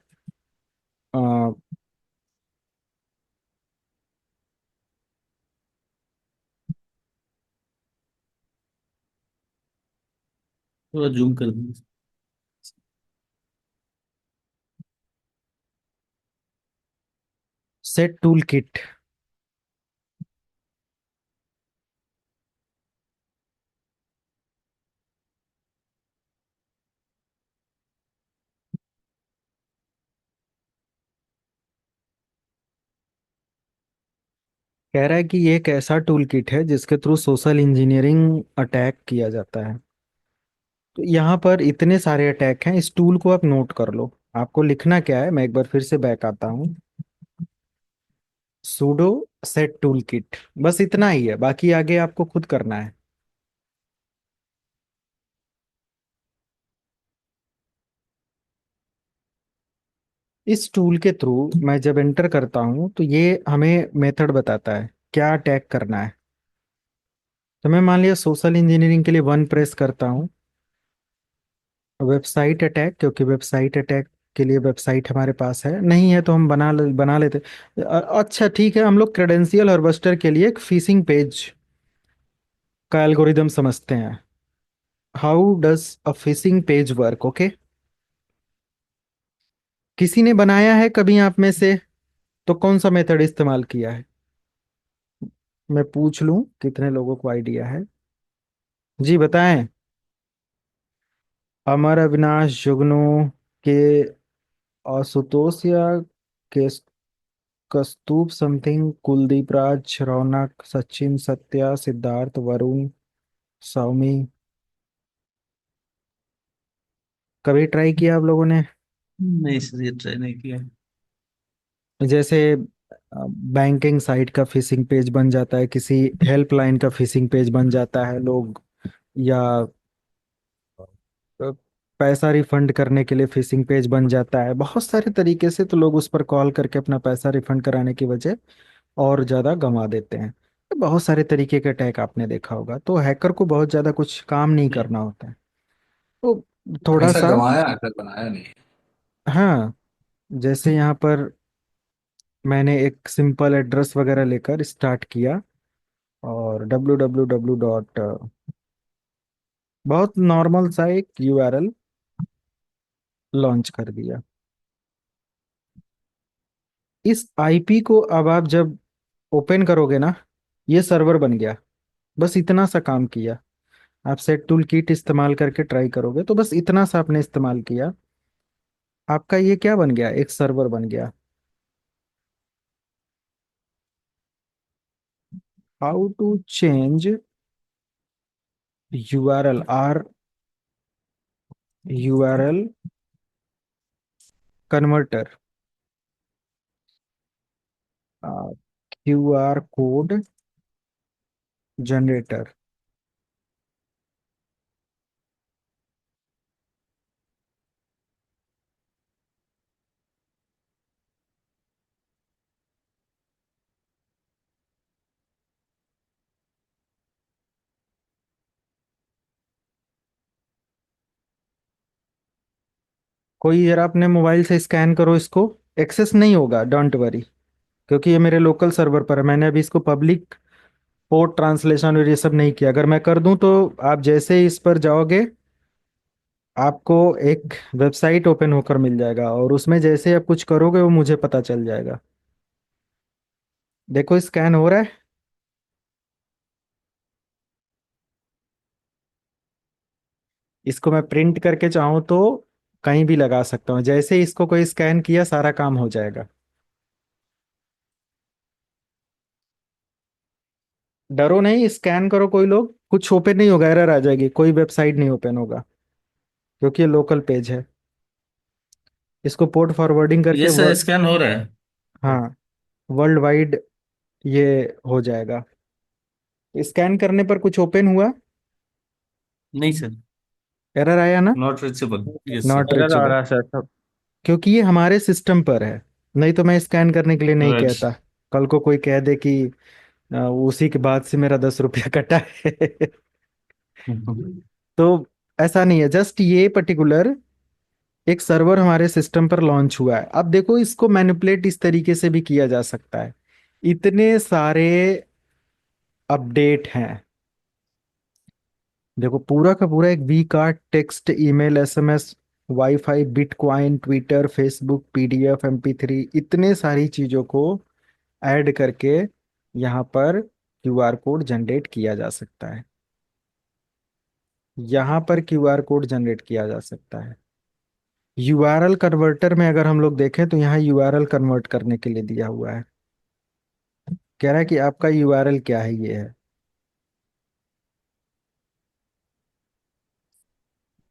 थोड़ा जूम कर दूँ? Set tool kit. कह रहा है कि ये एक ऐसा टूल किट है जिसके थ्रू सोशल इंजीनियरिंग अटैक किया जाता है। तो यहाँ पर इतने सारे अटैक हैं, इस टूल को आप नोट कर लो। आपको लिखना क्या है, मैं एक बार फिर से बैक आता हूँ। सुडो सेट टूल किट, बस इतना ही है, बाकी आगे आपको खुद करना है। इस टूल के थ्रू मैं जब एंटर करता हूँ तो ये हमें मेथड बताता है क्या अटैक करना है। तो मैं मान लिया सोशल इंजीनियरिंग के लिए वन प्रेस करता हूँ, वेबसाइट अटैक, क्योंकि वेबसाइट अटैक के लिए वेबसाइट हमारे पास है, नहीं है तो हम बना लेते। अच्छा ठीक है, हम लोग क्रेडेंशियल हार्वेस्टर के लिए एक फिशिंग पेज का एल्गोरिदम समझते हैं। How does a fishing page work, okay. किसी ने बनाया है कभी आप में से, तो कौन सा मेथड इस्तेमाल किया है? मैं पूछ लूं कितने लोगों को आइडिया है। जी बताएं। अमर, अविनाश, जुगनू के, आशुतोष या के, कस्तूप समथिंग, कुलदीप राज, रौनक, सचिन, सत्या, सिद्धार्थ, वरुण, सौमी। कभी ट्राई किया आप लोगों ने? नहीं सर, ये ट्राई नहीं किया। जैसे बैंकिंग साइट का फिशिंग पेज बन जाता है, किसी हेल्पलाइन का फिशिंग पेज बन जाता है, लोग या अ, पैसा रिफंड करने के लिए फिशिंग पेज बन जाता है, बहुत सारे तरीके से। तो लोग उस पर कॉल करके अपना पैसा रिफंड कराने की वजह और ज्यादा गंवा देते हैं। तो बहुत सारे तरीके के अटैक आपने देखा होगा, तो हैकर को बहुत ज्यादा कुछ काम नहीं करना होता है। तो थोड़ा पैसा सा, कमाया अगर बनाया नहीं। हाँ, जैसे यहाँ पर मैंने एक सिंपल एड्रेस वगैरह लेकर स्टार्ट किया और www डॉट, बहुत नॉर्मल सा एक यूआरएल लॉन्च कर दिया। इस आईपी को अब आप जब ओपन करोगे ना, ये सर्वर बन गया। बस इतना सा काम किया। आप सेट टूल किट इस्तेमाल करके ट्राई करोगे तो बस इतना सा आपने इस्तेमाल किया, आपका ये क्या बन गया, एक सर्वर बन गया। How to change URL, or URL converter, QR code generator. कोई जरा अपने मोबाइल से स्कैन करो इसको। एक्सेस नहीं होगा, डोंट वरी, क्योंकि ये मेरे लोकल सर्वर पर है। मैंने अभी इसको पब्लिक पोर्ट ट्रांसलेशन और ये सब नहीं किया। अगर मैं कर दूं तो आप जैसे ही इस पर जाओगे, आपको एक वेबसाइट ओपन होकर मिल जाएगा और उसमें जैसे आप कुछ करोगे वो मुझे पता चल जाएगा। देखो स्कैन हो रहा है। इसको मैं प्रिंट करके चाहूँ तो कहीं भी लगा सकता हूँ, जैसे ही इसको कोई स्कैन किया सारा काम हो जाएगा। डरो नहीं, स्कैन करो, कोई लोग कुछ ओपन नहीं होगा, एरर आ जाएगी, कोई वेबसाइट नहीं ओपन होगा, क्योंकि ये लोकल पेज है। इसको पोर्ट फॉरवर्डिंग करके ये सर स्कैन हो रहा है? हाँ, वर्ल्ड वाइड ये हो जाएगा। स्कैन करने पर कुछ ओपन हुआ? नहीं सर। एरर आया ना? Not reachable, yes sir. Not error आ रीचेबल, रहा है सर सब। क्योंकि ये हमारे सिस्टम पर है, नहीं तो मैं स्कैन करने के लिए नहीं राइट। कहता। कल को कोई कह दे कि उसी के बाद से मेरा 10 रुपया कटा है। तो ऐसा नहीं है, जस्ट ये पर्टिकुलर एक सर्वर हमारे सिस्टम पर लॉन्च हुआ है। अब देखो इसको मैनिपुलेट इस तरीके से भी किया जा सकता है। इतने सारे अपडेट हैं। देखो पूरा का पूरा एक V card, text, email, SMS, WiFi, bitcoin, Twitter, Facebook, PDF, MP three, इतने सारी चीजों को ऐड करके यहाँ पर क्यूआर कोड जनरेट किया जा सकता है। यहाँ पर क्यूआर कोड जनरेट किया जा सकता है। यूआरएल कन्वर्टर में अगर हम लोग देखें तो यहाँ यूआरएल कन्वर्ट करने के लिए दिया हुआ है। कह रहा है कि आपका यूआरएल क्या है, ये है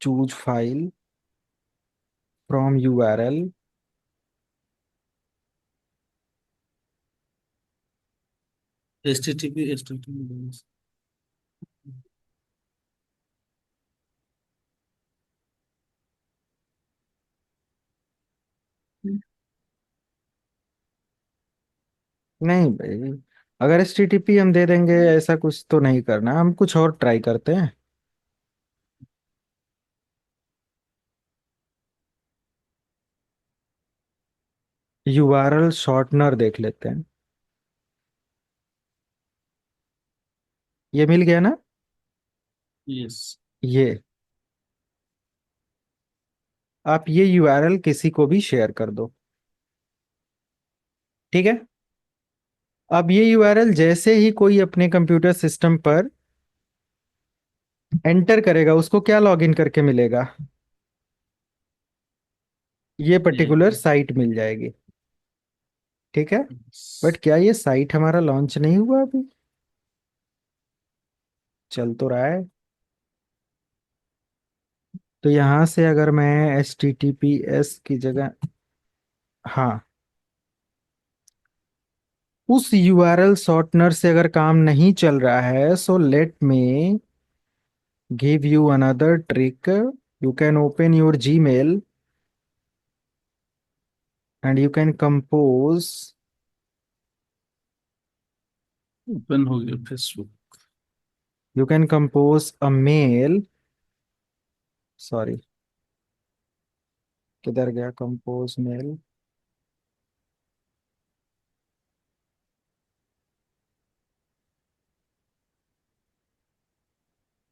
choose file from URL. HTTP नहीं भाई, अगर एचटीटीपी हम दे देंगे ऐसा कुछ तो नहीं करना, हम कुछ और ट्राई करते हैं। यूआरएल शॉर्टनर देख लेते हैं। ये मिल गया ना? यस। ये आप ये यूआरएल किसी को भी शेयर कर दो, ठीक है। अब ये यूआरएल जैसे ही कोई अपने कंप्यूटर सिस्टम पर एंटर करेगा, उसको क्या लॉगिन करके मिलेगा? ये पर्टिकुलर साइट मिल जाएगी, ठीक है। बट क्या ये साइट हमारा लॉन्च नहीं हुआ अभी? चल तो रहा है। तो यहां से अगर मैं H T T P S की जगह, हाँ, उस यूआरएल शॉर्टनर से अगर काम नहीं चल रहा है, so let me give you another trick. You can open your Gmail and you can compose, open हो गया Facebook. You can compose a mail. Sorry, किधर गया कंपोज मेल?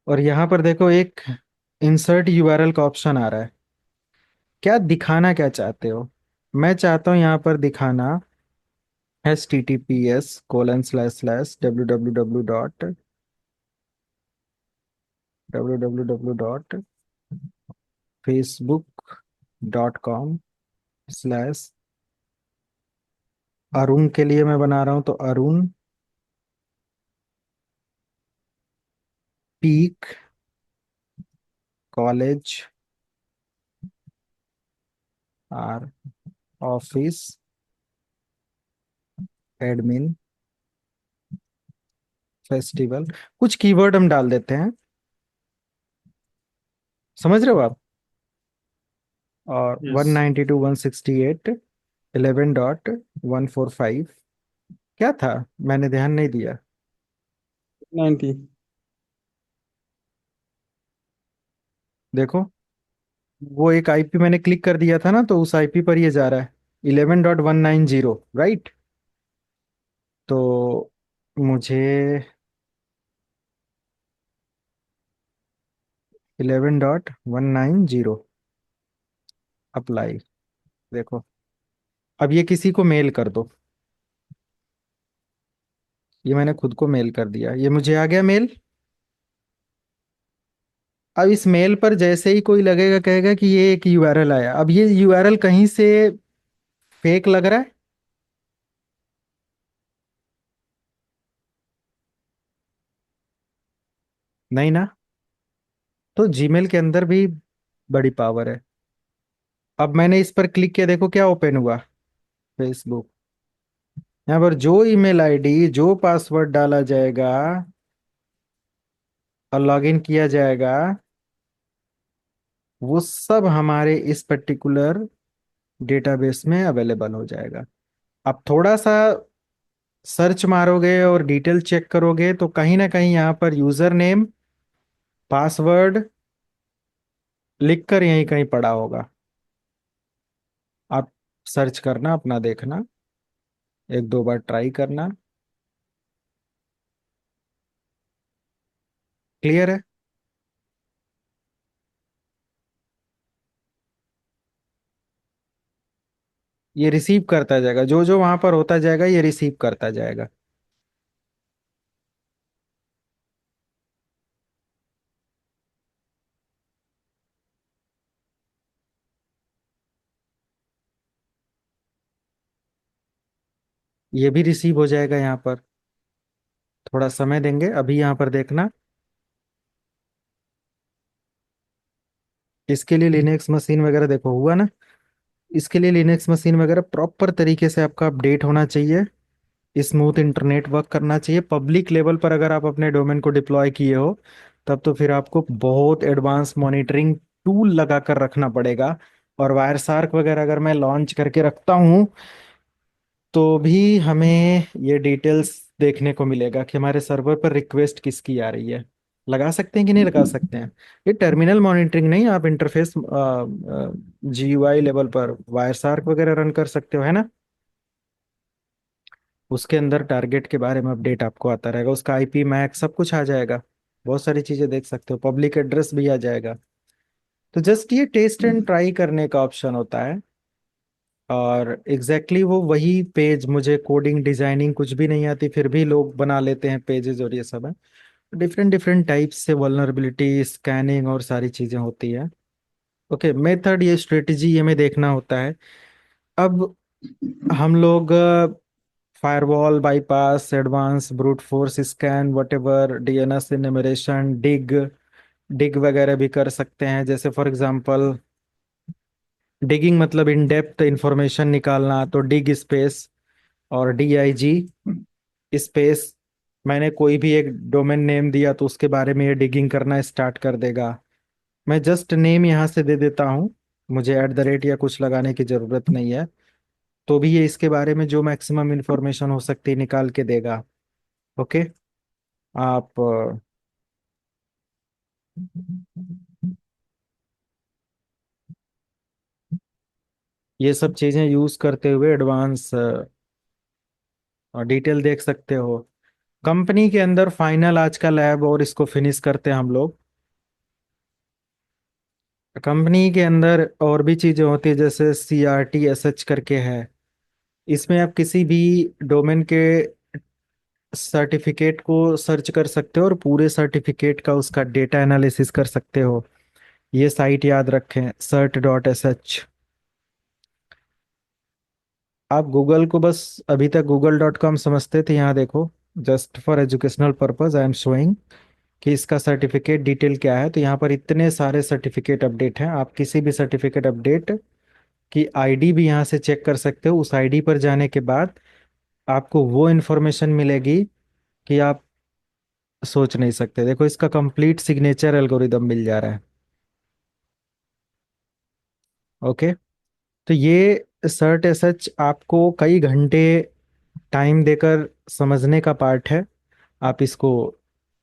और यहां पर देखो एक इंसर्ट यूआरएल का ऑप्शन आ रहा है। क्या दिखाना क्या चाहते हो? मैं चाहता हूं यहां पर दिखाना https://www.facebook.com/, अरुण के लिए मैं बना रहा हूं तो Arun peak college or office admin festival. कुछ कीवर्ड हम डाल देते हैं, समझ रहे हो आप? और यस। 192.168.11.145 क्या था, मैंने ध्यान नहीं दिया। 90। देखो वो एक आईपी मैंने क्लिक कर दिया था ना, तो उस आईपी पर ये जा रहा है 11.190, राइट। तो मुझे 11.190 अप्लाई। देखो अब ये किसी को मेल कर दो, ये मैंने खुद को मेल कर दिया, ये मुझे आ गया मेल। अब इस मेल पर जैसे ही कोई लगेगा कहेगा कि ये एक यूआरएल आया, अब ये यूआरएल कहीं से फेक लग रहा है? नहीं ना। तो जीमेल के अंदर भी बड़ी पावर है। अब मैंने इस पर क्लिक किया, देखो क्या ओपन हुआ, फेसबुक। यहाँ पर जो ईमेल आईडी, जो पासवर्ड डाला जाएगा और लॉगिन किया जाएगा, वो सब हमारे इस पर्टिकुलर डेटाबेस में अवेलेबल हो जाएगा। अब थोड़ा सा सर्च मारोगे और डिटेल चेक करोगे तो कहीं ना कहीं यहाँ पर यूजर नेम पासवर्ड लिख कर यहीं कहीं पड़ा होगा। आप सर्च करना, अपना देखना, एक दो बार ट्राई करना। क्लियर है? ये रिसीव करता जाएगा, जो जो वहां पर होता जाएगा ये रिसीव करता जाएगा। ये भी रिसीव हो जाएगा यहाँ पर। थोड़ा समय देंगे, अभी यहाँ पर देखना। इसके लिए लिनक्स मशीन वगैरह देखो हुआ ना। इसके लिए लिनक्स मशीन वगैरह प्रॉपर तरीके से आपका अपडेट होना चाहिए। स्मूथ इंटरनेट वर्क करना चाहिए। पब्लिक लेवल पर अगर आप अपने डोमेन को डिप्लॉय किए हो तब तो फिर आपको बहुत एडवांस मॉनिटरिंग टूल लगा कर रखना पड़ेगा। और वायर शार्क वगैरह अगर मैं लॉन्च करके रखता हूँ तो भी हमें ये डिटेल्स देखने को मिलेगा कि हमारे सर्वर पर रिक्वेस्ट किसकी आ रही है। लगा सकते हैं कि नहीं लगा सकते हैं? ये टर्मिनल मॉनिटरिंग नहीं, आप इंटरफेस जीयूआई लेवल पर वायर शार्क वगैरह रन कर सकते हो, है ना। उसके अंदर टारगेट के बारे में अपडेट आपको आता रहेगा, उसका आईपी मैक सब कुछ आ जाएगा। बहुत सारी चीजें देख सकते हो, पब्लिक एड्रेस भी आ जाएगा। तो जस्ट ये टेस्ट एंड ट्राई करने का ऑप्शन होता है। और एग्जैक्टली वो वही पेज, मुझे कोडिंग डिजाइनिंग कुछ भी नहीं आती फिर भी लोग बना लेते हैं पेजेस, और ये सब है। डिफरेंट डिफरेंट टाइप्स से वल्नरेबिलिटी स्कैनिंग और सारी चीजें होती है। ओके, मेथड ये स्ट्रेटजी ये में देखना होता है। अब हम लोग firewall bypass advance brute force scan whatever DNS enumeration dig dig वगैरह भी कर सकते हैं। जैसे फॉर एग्जांपल डिगिंग मतलब इन डेप्थ इंफॉर्मेशन निकालना, तो डिग स्पेस और DIG स्पेस। मैंने कोई भी एक डोमेन नेम दिया तो उसके बारे में ये डिगिंग करना स्टार्ट कर देगा। मैं जस्ट नेम यहाँ से दे देता हूँ, मुझे @ या कुछ लगाने की जरूरत नहीं है। तो भी ये इसके बारे में जो मैक्सिमम इंफॉर्मेशन हो सकती है निकाल के देगा। ओके। आप ये सब चीजें यूज करते हुए एडवांस डिटेल देख सकते हो। कंपनी के अंदर फाइनल आज का लैब और इसको फिनिश करते हैं हम लोग। कंपनी के अंदर और भी चीजें होती है, जैसे CRTSH करके है। इसमें आप किसी भी डोमेन के सर्टिफिकेट को सर्च कर सकते हो और पूरे सर्टिफिकेट का उसका डेटा एनालिसिस कर सकते हो। ये साइट याद रखें, cert.sh। आप गूगल को बस अभी तक google.com समझते थे, यहाँ देखो। Just for educational purpose I am showing कि इसका सर्टिफिकेट डिटेल क्या है। तो यहाँ पर इतने सारे सर्टिफिकेट अपडेट हैं, आप किसी भी सर्टिफिकेट अपडेट की आईडी भी यहाँ से चेक कर सकते हो। उस आईडी पर जाने के बाद आपको वो इन्फॉर्मेशन मिलेगी कि आप सोच नहीं सकते। देखो, इसका कंप्लीट सिग्नेचर एल्गोरिदम मिल जा रहा है। ओके। तो ये सर्ट एसच आपको कई घंटे टाइम देकर समझने का पार्ट है। आप इसको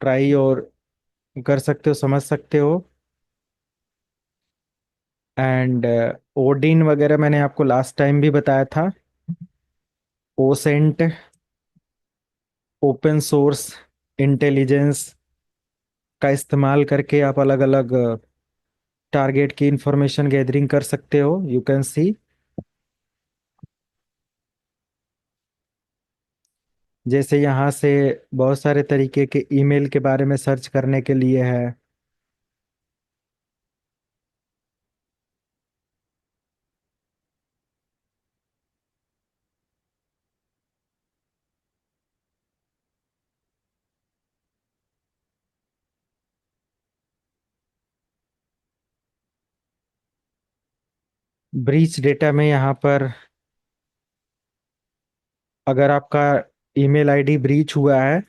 ट्राई और कर सकते हो, समझ सकते हो। एंड ओडिन वगैरह मैंने आपको लास्ट टाइम भी बताया था। ओसेंट, ओपन सोर्स इंटेलिजेंस का इस्तेमाल करके आप अलग अलग टारगेट की इंफॉर्मेशन गैदरिंग कर सकते हो। यू कैन सी, जैसे यहाँ से बहुत सारे तरीके के ईमेल के बारे में सर्च करने के लिए है। ब्रीच डेटा में यहाँ पर अगर आपका ईमेल आईडी ब्रीच हुआ है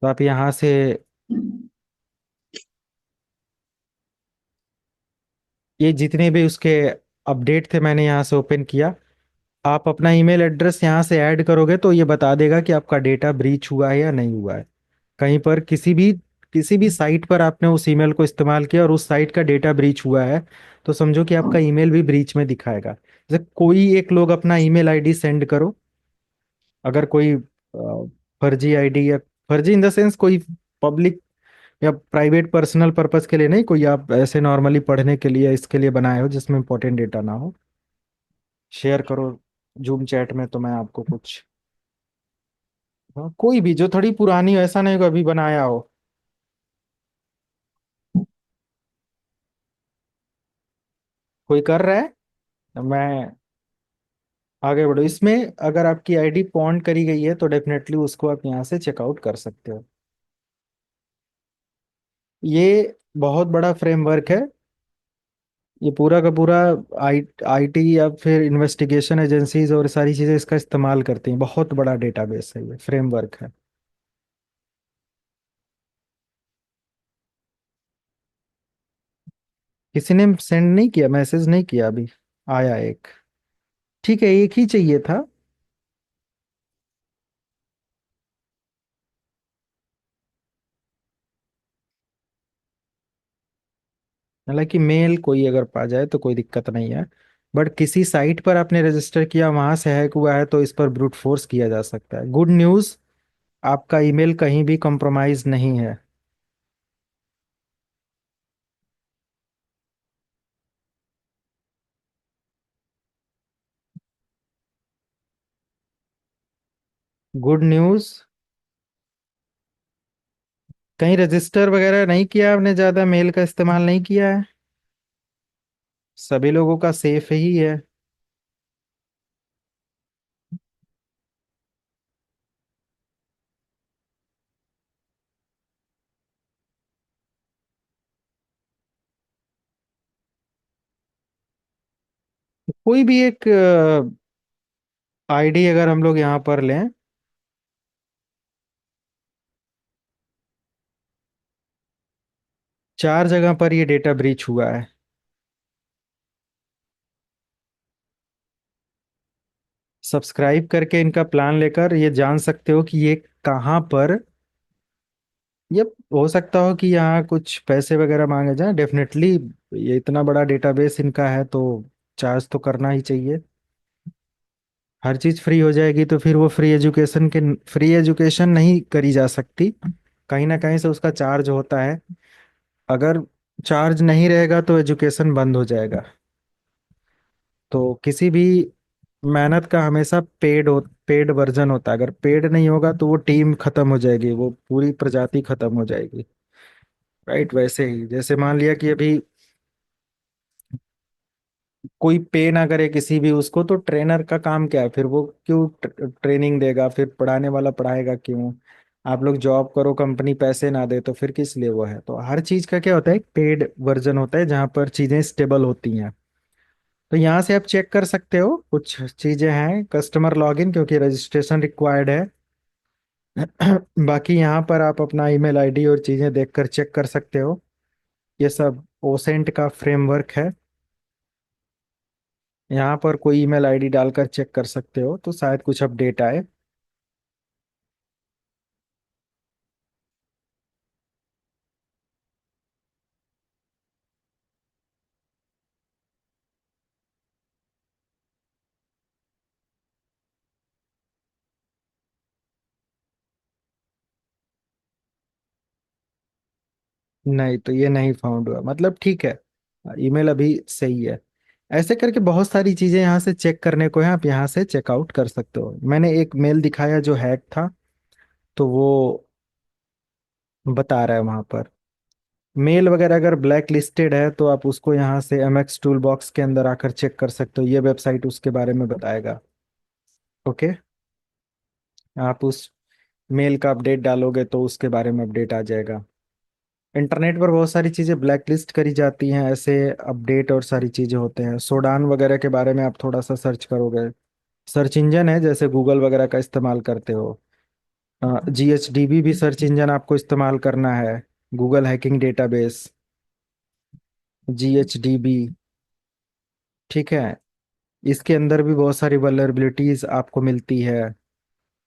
तो आप यहाँ से ये जितने भी उसके अपडेट थे मैंने यहाँ से ओपन किया। आप अपना ईमेल एड्रेस यहाँ से ऐड करोगे तो ये बता देगा कि आपका डेटा ब्रीच हुआ है या नहीं हुआ है। कहीं पर किसी भी साइट पर आपने उस ईमेल को इस्तेमाल किया और उस साइट का डेटा ब्रीच हुआ है, तो समझो कि आपका ईमेल भी ब्रीच में दिखाएगा। जैसे कोई एक लोग अपना ईमेल आईडी सेंड करो, अगर कोई फर्जी आईडी, या फर्जी इन द सेंस कोई पब्लिक या प्राइवेट पर्सनल पर्पस के लिए नहीं, कोई आप ऐसे नॉर्मली पढ़ने के लिए इसके लिए बनाए हो जिसमें इंपॉर्टेंट डेटा ना हो, शेयर करो जूम चैट में, तो मैं आपको कुछ, हाँ, कोई भी जो थोड़ी पुरानी हो, ऐसा नहीं हो अभी बनाया हो। कोई कर रहा है, मैं आगे बढ़ो इसमें। अगर आपकी आईडी पॉन्ड करी गई है तो डेफिनेटली उसको आप यहाँ से चेकआउट कर सकते हो। ये बहुत बड़ा फ्रेमवर्क है। ये पूरा का पूरा आईटी या फिर इन्वेस्टिगेशन एजेंसीज और सारी चीजें इसका इस्तेमाल करती हैं। बहुत बड़ा डेटाबेस है, ये फ्रेमवर्क है। किसी ने सेंड नहीं किया, मैसेज नहीं किया अभी, आया एक। ठीक है, एक ही चाहिए था। हालांकि मेल कोई अगर पा जाए तो कोई दिक्कत नहीं है, बट किसी साइट पर आपने रजिस्टर किया वहां से हैक हुआ है तो इस पर ब्रूट फोर्स किया जा सकता है। गुड न्यूज़, आपका ईमेल कहीं भी कॉम्प्रोमाइज नहीं है। गुड न्यूज़, कहीं रजिस्टर वगैरह नहीं किया आपने, ज्यादा मेल का इस्तेमाल नहीं किया है, सभी लोगों का सेफ ही है। कोई भी एक आईडी अगर हम लोग यहाँ पर लें, 4 जगह पर ये डेटा ब्रीच हुआ है। सब्सक्राइब करके इनका प्लान लेकर ये जान सकते हो कि ये कहाँ पर, ये हो सकता हो कि यहाँ कुछ पैसे वगैरह मांगे जाएं डेफिनेटली। ये इतना बड़ा डेटाबेस इनका है तो चार्ज तो करना ही चाहिए। हर चीज फ्री हो जाएगी तो फिर वो फ्री एजुकेशन नहीं करी जा सकती, कहीं ना कहीं से उसका चार्ज होता है। अगर चार्ज नहीं रहेगा तो एजुकेशन बंद हो जाएगा। तो किसी भी मेहनत का हमेशा पेड वर्जन होता है। अगर पेड नहीं होगा तो वो टीम खत्म हो जाएगी, वो पूरी प्रजाति खत्म हो जाएगी। राइट, वैसे ही जैसे मान लिया कि अभी कोई पे ना करे किसी भी उसको, तो ट्रेनर का काम क्या है फिर? वो क्यों ट्रेनिंग देगा? फिर पढ़ाने वाला पढ़ाएगा क्यों? आप लोग जॉब करो, कंपनी पैसे ना दे तो फिर किस लिए वो है? तो हर चीज का क्या होता है, पेड वर्जन होता है जहाँ पर चीजें स्टेबल होती हैं। तो यहाँ से आप चेक कर सकते हो, कुछ चीजें हैं, कस्टमर लॉगिन क्योंकि रजिस्ट्रेशन रिक्वायर्ड है। बाकी यहाँ पर आप अपना ईमेल आईडी और चीजें देखकर चेक कर सकते हो। ये सब ओसेंट का फ्रेमवर्क है। यहाँ पर कोई ईमेल आईडी डालकर चेक कर सकते हो तो शायद कुछ अपडेट आए। नहीं, तो ये नहीं फाउंड हुआ, मतलब ठीक है, ईमेल अभी सही है। ऐसे करके बहुत सारी चीजें यहाँ से चेक करने को है, आप यहाँ से चेकआउट कर सकते हो। मैंने एक मेल दिखाया जो हैक था, तो वो बता रहा है वहां पर। मेल वगैरह अगर ब्लैक लिस्टेड है तो आप उसको यहाँ से MX टूल बॉक्स के अंदर आकर चेक कर सकते हो, ये वेबसाइट उसके बारे में बताएगा। ओके, आप उस मेल का अपडेट डालोगे तो उसके बारे में अपडेट आ जाएगा। इंटरनेट पर बहुत सारी चीजें ब्लैक लिस्ट करी जाती हैं, ऐसे अपडेट और सारी चीजें होते हैं। सोडान वगैरह के बारे में आप थोड़ा सा सर्च करोगे, सर्च इंजन है जैसे गूगल वगैरह का इस्तेमाल करते हो। GHDB भी सर्च इंजन आपको इस्तेमाल करना है, गूगल हैकिंग डेटाबेस, GHDB। ठीक है। इसके अंदर भी बहुत सारी वल्नरेबिलिटीज आपको मिलती है,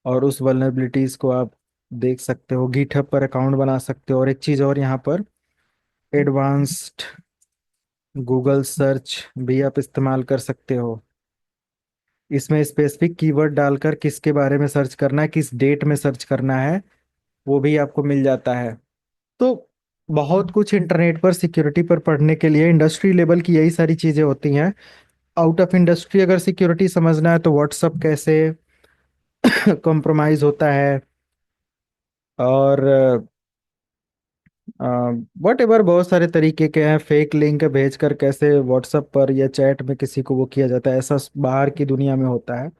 और उस वल्नरेबिलिटीज को आप देख सकते हो, गिटहब पर अकाउंट बना सकते हो। और एक चीज और यहाँ पर, एडवांस्ड गूगल सर्च भी आप इस्तेमाल कर सकते हो। इसमें स्पेसिफिक कीवर्ड डालकर किसके बारे में सर्च करना है, किस डेट में सर्च करना है, वो भी आपको मिल जाता है। तो बहुत कुछ इंटरनेट पर सिक्योरिटी पर पढ़ने के लिए इंडस्ट्री लेवल की यही सारी चीजें होती हैं। आउट ऑफ इंडस्ट्री अगर सिक्योरिटी समझना है तो व्हाट्सअप कैसे कॉम्प्रोमाइज होता है, और वट एवर बहुत सारे तरीके के हैं, फेक लिंक भेजकर कैसे व्हाट्सएप पर या चैट में किसी को वो किया जाता है, ऐसा बाहर की दुनिया में होता है।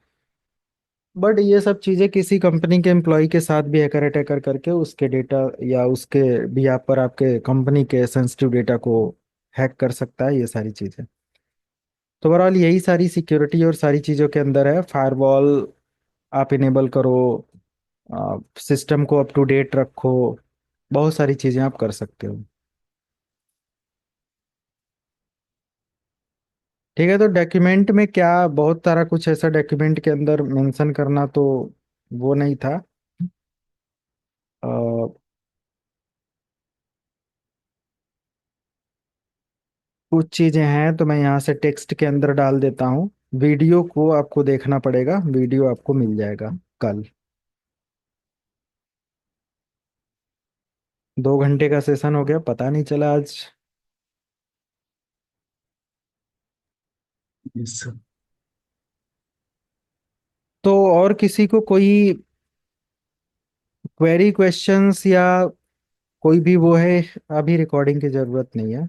बट ये सब चीजें किसी कंपनी के एम्प्लॉय के साथ भी हैकर अटैकर करके उसके डेटा या उसके भी आप पर आपके कंपनी के सेंसिटिव डेटा को हैक कर सकता है, ये सारी चीजें। तो ओवरऑल यही सारी सिक्योरिटी और सारी चीजों के अंदर है। फायरवॉल आप इनेबल करो, सिस्टम को अप टू डेट रखो, बहुत सारी चीजें आप कर सकते हो। ठीक है, तो डॉक्यूमेंट में क्या, बहुत सारा कुछ ऐसा डॉक्यूमेंट के अंदर मेंशन करना तो वो नहीं था। अ, कुछ चीजें हैं तो मैं यहाँ से टेक्स्ट के अंदर डाल देता हूँ। वीडियो को आपको देखना पड़ेगा, वीडियो आपको मिल जाएगा कल। 2 घंटे का सेशन हो गया, पता नहीं चला आज। Yes, sir. तो और किसी को कोई क्वेरी क्वेश्चंस या कोई भी वो है, अभी रिकॉर्डिंग की जरूरत नहीं है।